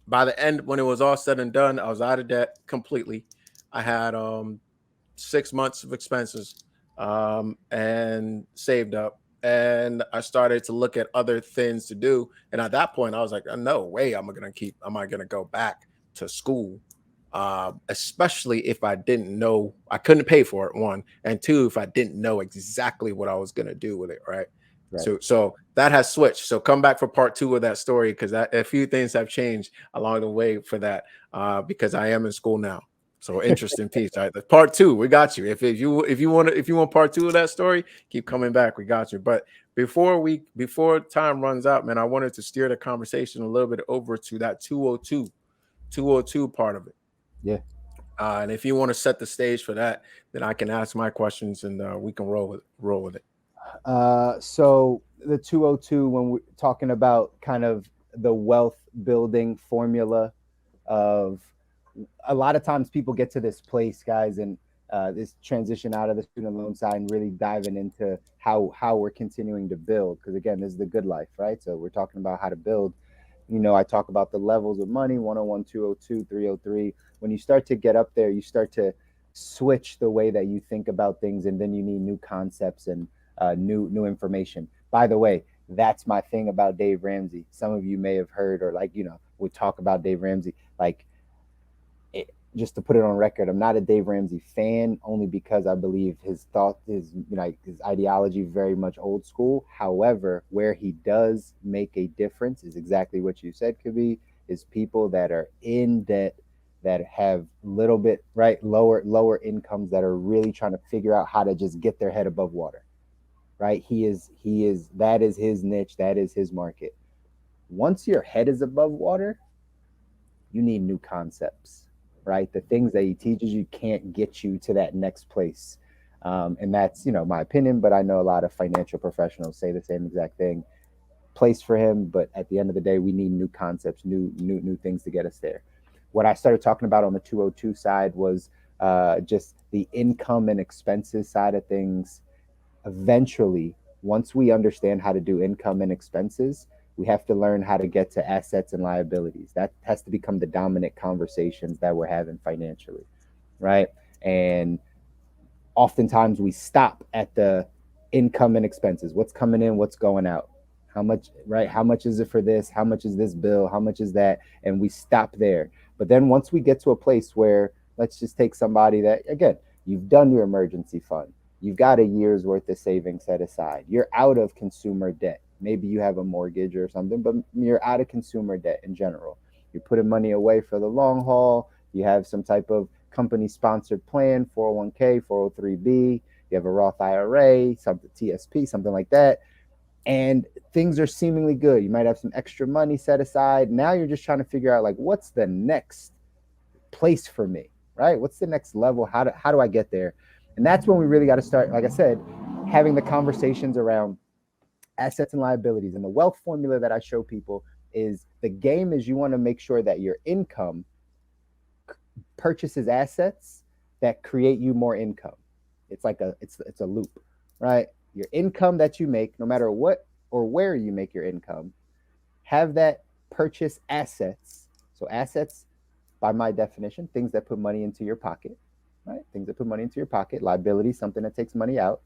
By the end, when it was all said and done, I was out of debt completely. I had 6 months of expenses and saved up, and I started to look at other things to do. And at that point, I was like, no way am I gonna go back to school, especially if I didn't know, I couldn't pay for it, one, and two, if I didn't know exactly what I was gonna do with it, right? So that has switched. So come back for part 2 of that story, because a few things have changed along the way for that, because I am in school now. So interesting piece. Right? Part 2, we got you. If you want part 2 of that story, keep coming back. We got you. But before time runs out, man, I wanted to steer the conversation a little bit over to that 202 part of it. Yeah. And if you want to set the stage for that, then I can ask my questions, and we can roll with it. So the 202, when we're talking about kind of the wealth building formula of, a lot of times people get to this place, guys, and this transition out of the student loan side and really diving into how we're continuing to build. Because again, this is the good life, right? So we're talking about how to build. I talk about the levels of money: 101, 202, 303. When you start to get up there, you start to switch the way that you think about things, and then you need new concepts and new information. By the way, that's my thing about Dave Ramsey. Some of you may have heard, or we talk about Dave Ramsey. Just to put it on record, I'm not a Dave Ramsey fan, only because I believe his ideology very much old school. However, where he does make a difference is exactly what you said, Kobi, is people that are in debt, that have little bit lower incomes, that are really trying to figure out how to just get their head above water. Right? That is his niche, that is his market. Once your head is above water, you need new concepts, right? The things that he teaches you can't get you to that next place. And that's, my opinion, but I know a lot of financial professionals say the same exact thing. Place for him, but at the end of the day, we need new concepts, new things to get us there. What I started talking about on the 202 side was just the income and expenses side of things. Eventually, once we understand how to do income and expenses, we have to learn how to get to assets and liabilities. That has to become the dominant conversations that we're having financially, right? And oftentimes we stop at the income and expenses. What's coming in, what's going out? How much, right? How much is it for this? How much is this bill? How much is that? And we stop there. But then once we get to a place where, let's just take somebody that, again, you've done your emergency fund. You've got a year's worth of savings set aside. You're out of consumer debt. Maybe you have a mortgage or something, but you're out of consumer debt in general. You're putting money away for the long haul. You have some type of company-sponsored plan, 401k, 403b. You have a Roth IRA, something TSP, something like that. And things are seemingly good. You might have some extra money set aside. Now you're just trying to figure out, what's the next place for me, right? What's the next level? How do I get there? And that's when we really got to start, like I said, having the conversations around assets and liabilities. And the wealth formula that I show people is, the game is, you want to make sure that your income purchases assets that create you more income. It's like it's a loop, right? Your income that you make, no matter what or where you make your income, have that purchase assets. So assets, by my definition, things that put money into your pocket. Right? Things that put money into your pocket. Liability, something that takes money out.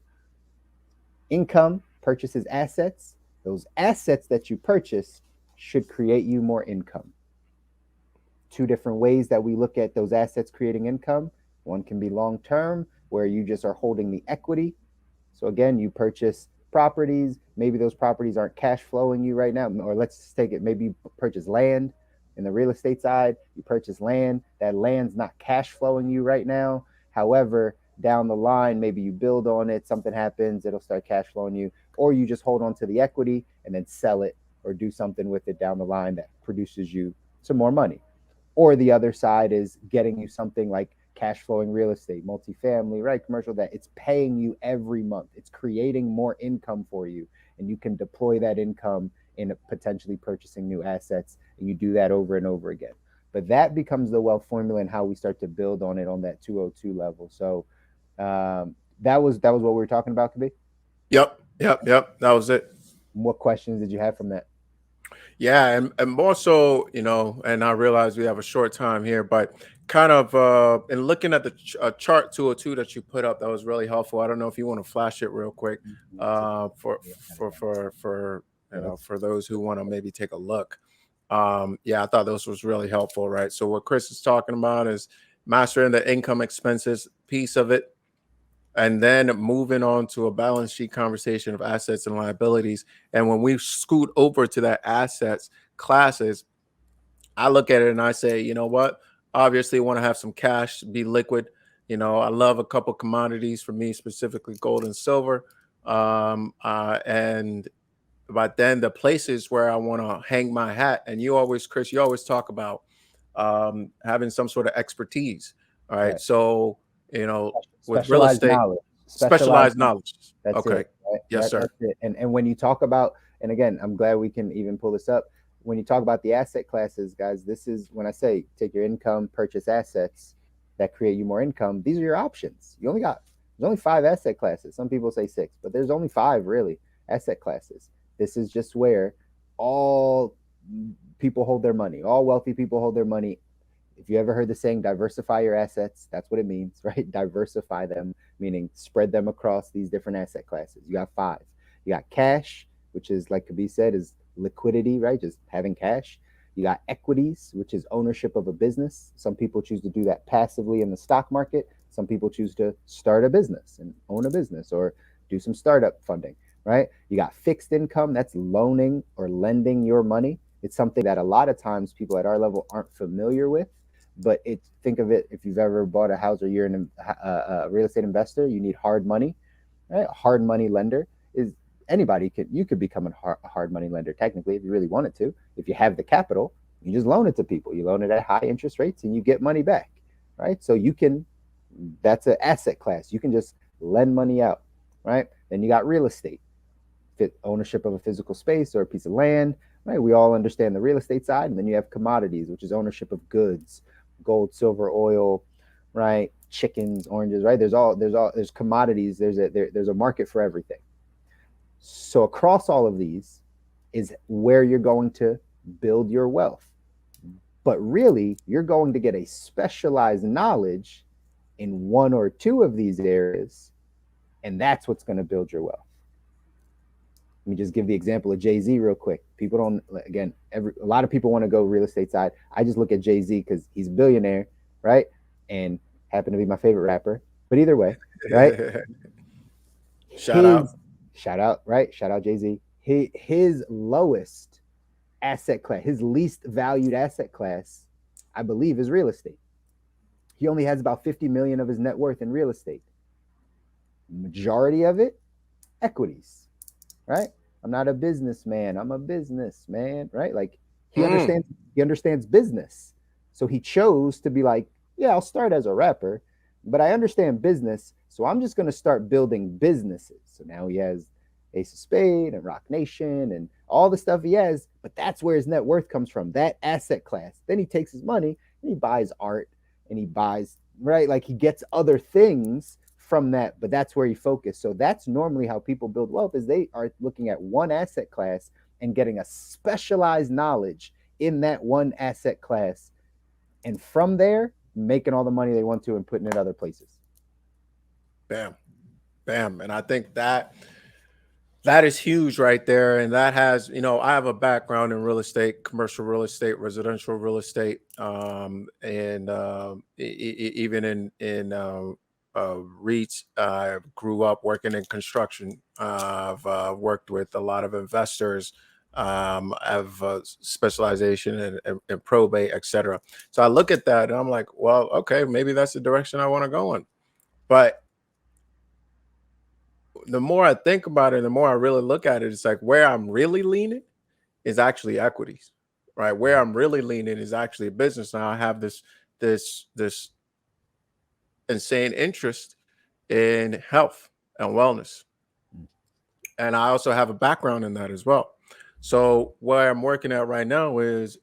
Income purchases assets. Those assets that you purchase should create you more income. Two different ways that we look at those assets creating income. One can be long-term, where you just are holding the equity. So again, you purchase properties. Maybe those properties aren't cash flowing you right now. Or let's just take it, maybe you purchase land. In the real estate side, you purchase land. That land's not cash flowing you right now. However, down the line, maybe you build on it, something happens, it'll start cash flowing you, or you just hold on to the equity and then sell it or do something with it down the line that produces you some more money. Or the other side is getting you something like cash flowing real estate, multifamily, right? Commercial, that it's paying you every month. It's creating more income for you. And you can deploy that income in potentially purchasing new assets. And you do that over and over again. But that becomes the wealth formula and how we start to build on it on that 202 level. So that was what we were talking about, Kobi. Yep. That was it. What questions did you have from that? Yeah, and more so, and I realize we have a short time here, but kind of in looking at the chart 202 that you put up, that was really helpful. I don't know if you want to flash it real quick for for those who want to maybe take a look. Yeah, I thought this was really helpful, right? So what Chris is talking about is mastering the income expenses piece of it, and then moving on to a balance sheet conversation of assets and liabilities. And when we scoot over to that assets classes, I look at it and I say, you know what? Obviously, want to have some cash, be liquid. I love a couple commodities, for me specifically gold and silver. And but then the places where I want to hang my hat, and Chris, you always talk about having some sort of expertise. All right. So, with real Specialized estate, knowledge. specialized knowledge. That's Okay. it. Right? Yes, sir. That's it. And when you talk about, and again, I'm glad we can even pull this up. When you talk about the asset classes, guys, this is when I say take your income, purchase assets that create you more income. These are your options. There's only 5 asset classes. Some people say 6, but there's only 5 really asset classes. This is just where all people hold their money. All wealthy people hold their money. If you ever heard the saying, diversify your assets, that's what it means, right? Diversify them, meaning spread them across these different asset classes. You got 5. You got cash, which is, like Kobi said, is liquidity, right? Just having cash. You got equities, which is ownership of a business. Some people choose to do that passively in the stock market. Some people choose to start a business and own a business or do some startup funding, right? You got fixed income, that's loaning or lending your money. It's something that a lot of times people at our level aren't familiar with. But think of it, if you've ever bought a house or you're a real estate investor, you need hard money, right? A hard money lender is you could become a hard money lender technically if you really wanted to. If you have the capital, you just loan it to people. You loan it at high interest rates and you get money back, right? So that's an asset class. You can just lend money out, right? Then you got real estate, ownership of a physical space or a piece of land, right? We all understand the real estate side. And then you have commodities, which is ownership of goods, gold, silver, oil, right? Chickens, oranges, right? There's commodities. There's a market for everything. So across all of these is where you're going to build your wealth. But really, you're going to get a specialized knowledge in 1 or 2 of these areas, and that's what's going to build your wealth. Let me just give the example of Jay-Z real quick. People don't, again, a lot of people want to go real estate side. I just look at Jay-Z because he's a billionaire, right? And happened to be my favorite rapper. But either way, right? Shout out, right? Shout out Jay-Z. His lowest asset class, his least valued asset class, I believe, is real estate. He only has about 50 million of his net worth in real estate. Majority of it, equities, right? I'm not a businessman. I'm a businessman, right? Like he understands business. So he chose to be like, yeah, I'll start as a rapper, but I understand business. So I'm just going to start building businesses. So now he has Ace of Spade and Rock Nation and all the stuff he has, but that's where his net worth comes from, that asset class. Then he takes his money and he buys art and he buys, right? Like he gets other things from that, but that's where he focused. So that's normally how people build wealth, is they are looking at one asset class and getting a specialized knowledge in that one asset class. And from there, making all the money they want to and putting it other places. Bam. And I think that is huge right there. And that has, I have a background in real estate, commercial real estate, residential real estate, and even in REITs. I grew up working in construction. I've worked with a lot of investors. I have specialization in probate, etc. So I look at that and I'm like, well, okay, maybe that's the direction I want to go in. But the more I think about it, the more I really look at it, it's like where I'm really leaning is actually equities, right? Where I'm really leaning is actually a business. Now I have this insane interest in health and wellness. And I also have a background in that as well. So where I'm working at right now is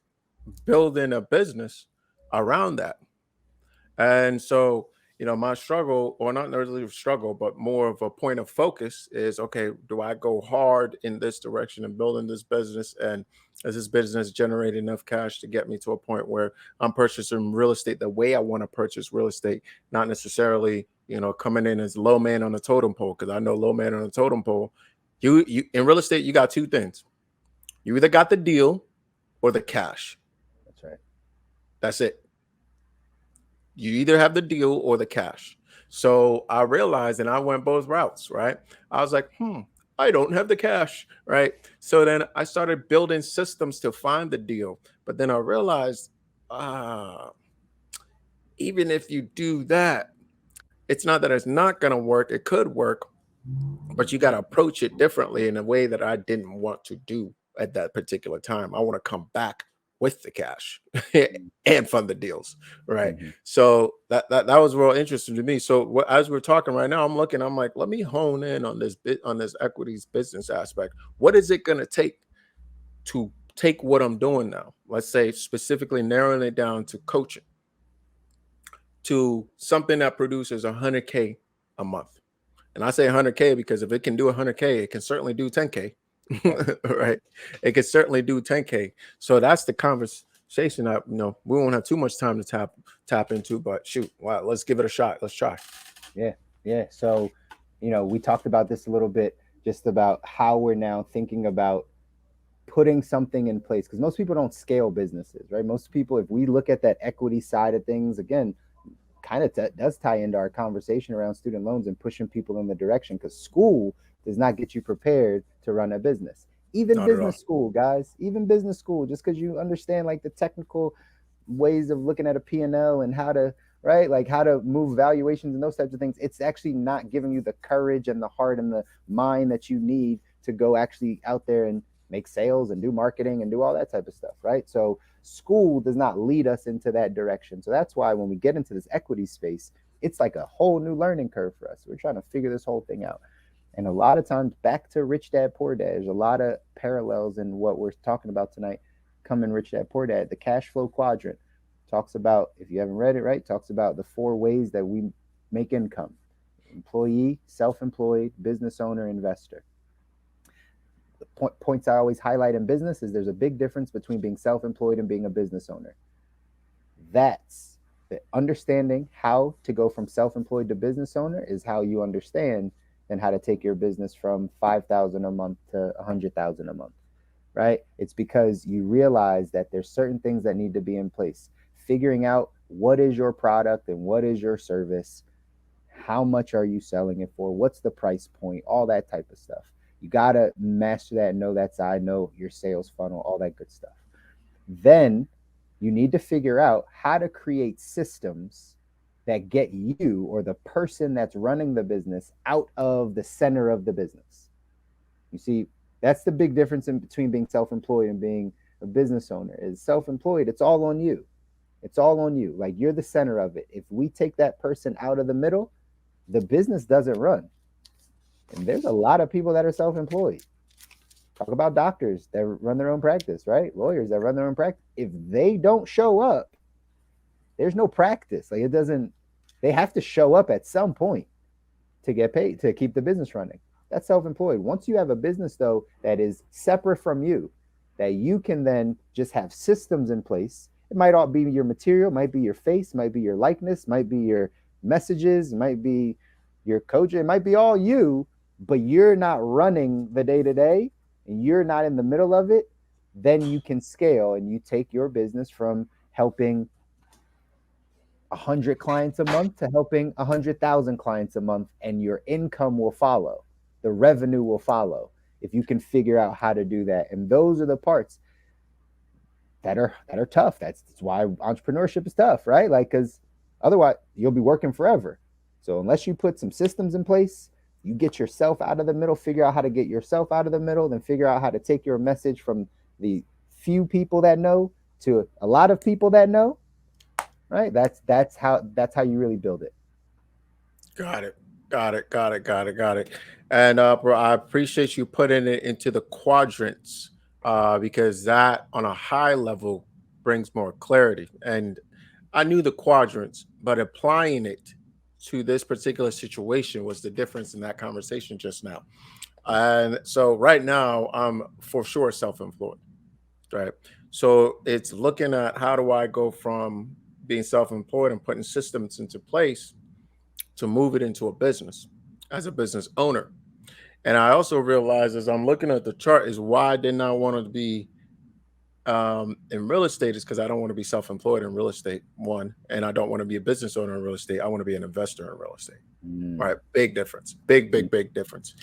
building a business around that. And so, my struggle, or not really a struggle, but more of a point of focus is, okay, do I go hard in this direction and building this business? And is this business generate enough cash to get me to a point where I'm purchasing real estate the way I want to purchase real estate, not necessarily, coming in as low man on the totem pole? Because I know low man on the totem pole, you in real estate, you got two things. You either got the deal or the cash. That's right. That's it. You either have the deal or the cash. So I realized, and I went both routes, right? I was like, I don't have the cash, right? So then I started building systems to find the deal. But then I realized, even if you do that, it's not that it's not going to work. It could work, but you got to approach it differently in a way that I didn't want to do at that particular time. I want to come back with the cash and fund the deals, right? Mm-hmm. So that was real interesting to me. So as we're talking right now, I'm like, let me hone in on this equities business aspect. What is it going to take to take what I'm doing now? Let's say specifically narrowing it down to coaching, to something that produces 100K a month. And I say 100K because if it can do 100K, it can certainly do 10K. Right? It can certainly do 10K. So that's the conversation that, we won't have too much time to tap into, but shoot, wow, let's give it a shot. Let's try. Yeah. So, we talked about this a little bit, just about how we're now thinking about putting something in place, because most people don't scale businesses, right? Most people, if we look at that equity side of things, again, kind of does tie into our conversation around student loans and pushing people in the direction, because school does not get you prepared to run a business. Even business school, guys, even business school, just because you understand like the technical ways of looking at a P&L and how to, right, like how to move valuations and those types of things, it's actually not giving you the courage and the heart and the mind that you need to go actually out there and make sales and do marketing and do all that type of stuff, right? So school does not lead us into that direction. So that's why when we get into this equity space, it's like a whole new learning curve for us. We're trying to figure this whole thing out. And a lot of times, back to Rich Dad Poor Dad, there's a lot of parallels in what we're talking about tonight. Come in Rich Dad Poor Dad. The cash flow quadrant talks about, if you haven't read it, right, talks about the 4 ways that we make income: employee, self-employed, business owner, investor. The points I always highlight in business is there's a big difference between being self-employed and being a business owner. That's the understanding how to go from self-employed to business owner is how you understand and how to take your business from 5,000 a month to 100,000 a month, right? It's because you realize that there's certain things that need to be in place. Figuring out what is your product and what is your service, how much are you selling it for, what's the price point, all that type of stuff. You got to master that and know that side, know your sales funnel, all that good stuff. Then you need to figure out how to create systems that get you or the person that's running the business out of the center of the business. You see, that's the big difference in between being self-employed and being a business owner. Is self-employed, it's all on you. It's all on you. Like, you're the center of it. If we take that person out of the middle, the business doesn't run. And there's a lot of people that are self-employed. Talk about doctors that run their own practice, right? Lawyers that run their own practice. If they don't show up, there's no practice. Like, it doesn't, they have to show up at some point to get paid, to keep the business running. That's self-employed. Once you have a business, though, that is separate from you, that you can then just have systems in place. It might all be your material, might be your face, might be your likeness, might be your messages, might be your coach. It might be all you, but you're not running the day-to-day and you're not in the middle of it. Then you can scale and you take your business from helping 100 clients a month to helping 100,000 clients a month, and your income will follow. The revenue will follow if you can figure out how to do that. And those are the parts that are tough. That's why entrepreneurship is tough, right? Like, because otherwise you'll be working forever. So unless you put some systems in place, you get yourself out of the middle, figure out how to get yourself out of the middle, then figure out how to take your message from the few people that know to a lot of people that know, right? That's how you really build it. Got it. Got it. Got it. Got it. Got it. And bro, I appreciate you putting it into the quadrants because that on a high level brings more clarity. And I knew the quadrants, but applying it to this particular situation was the difference in that conversation just now. And so right now, I'm for sure self-employed, right? So it's looking at how do I go from being self-employed and putting systems into place to move it into a business as a business owner. And I also realized as I'm looking at the chart is why I did not want to be in real estate is because I don't want to be self-employed in real estate, one, and I don't want to be a business owner in real estate. I want to be an investor in real estate. Right. Big difference. Big difference.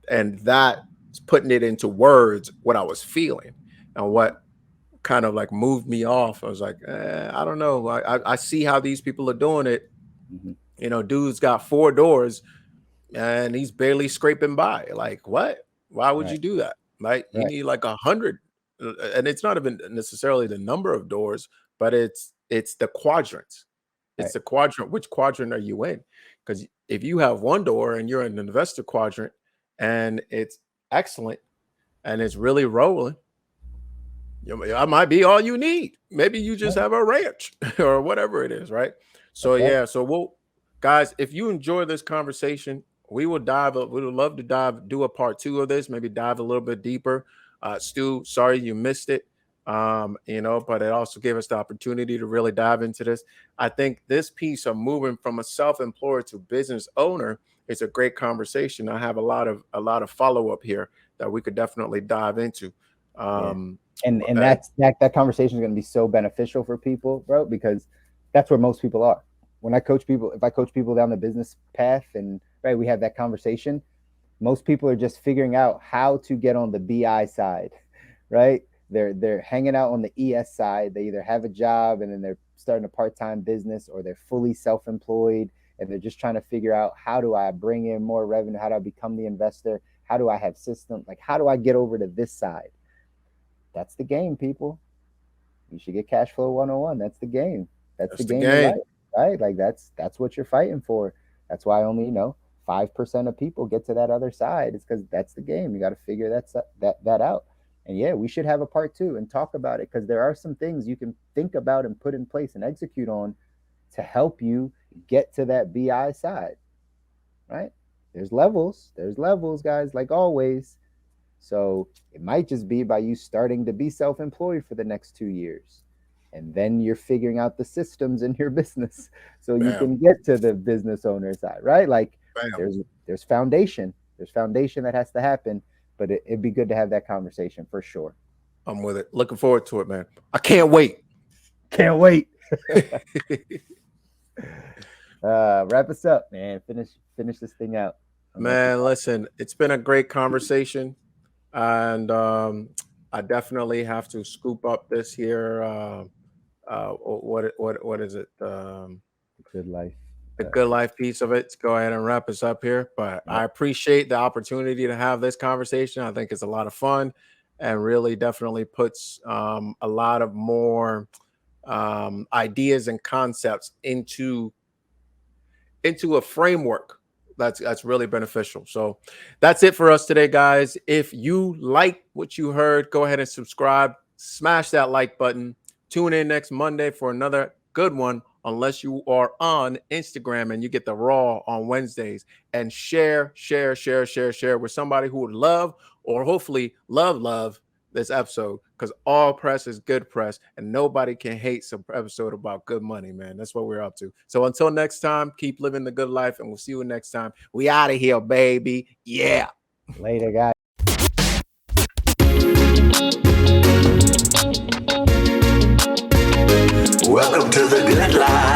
And that's putting it into words what I was feeling and what kind of like moved me off. I was like, I don't know. I see how these people are doing it. You know, dude's got 4 doors and he's barely scraping by. Like, what? Why would you do that? Like, you need like 100. And it's not even necessarily the number of doors, but it's the quadrants. It's the quadrant. Which quadrant are you in? Because if you have 1 door and you're in an investor quadrant and it's excellent and it's really rolling, that might be all you need. Maybe you just have a ranch or whatever it is, right? So yeah, so we'll guys, if you enjoy this conversation, we would love to do a part 2 of this, maybe dive a little bit deeper. Stu, sorry you missed it. You know, but it also gave us the opportunity to really dive into this. I think this piece of moving from a self-employed to business owner is a great conversation. I have a lot of follow-up here that we could definitely dive into. And that conversation is going to be so beneficial for people, bro, because that's where most people are. When I coach people, if I coach people down the business path and we have that conversation, most people are just figuring out how to get on the BI side, right? They're hanging out on the ES side. They either have a job and then they're starting a part-time business, or they're fully self-employed and they're just trying to figure out, how do I bring in more revenue? How do I become the investor? How do I have systems? Like, how do I get over to this side? That's the game, people. You should get Cash Flow 101. That's the game. That's the game of life, right? Like that's what you're fighting for. That's why only 5% of people get to that other side. It's because that's the game. You got to figure that out. And yeah, we should have a part 2 and talk about it, because there are some things you can think about and put in place and execute on to help you get to that BI side, right? There's levels, guys, like always. So it might just be by you starting to be self-employed for the next 2 years. And then you're figuring out the systems in your business so you can get to the business owner side, right? Like there's foundation. There's foundation that has to happen, but it'd be good to have that conversation for sure. I'm with it. Looking forward to it, man. I can't wait. Can't wait. Wrap us up, man. Finish this thing out. Man, listen, it's been a great conversation. And I definitely have to scoop up this here. What is it? The Good Life. The Good Life piece of it. Let's go ahead and wrap us up here. But I appreciate the opportunity to have this conversation. I think it's a lot of fun and really definitely puts a lot of more ideas and concepts into a framework that's really beneficial. So that's it for us today, guys. If you like what you heard, go ahead and subscribe, smash that like button. Tune in next Monday for another good one, unless you are on Instagram and you get the raw on Wednesdays. And share with somebody who would love, or hopefully love this episode, because all press is good press and nobody can hate some episode about good money, man. That's what we're up to. So until next time, keep living the good life, and we'll see you next time. We out of here, baby. Yeah. Later, guys. Welcome to the good life.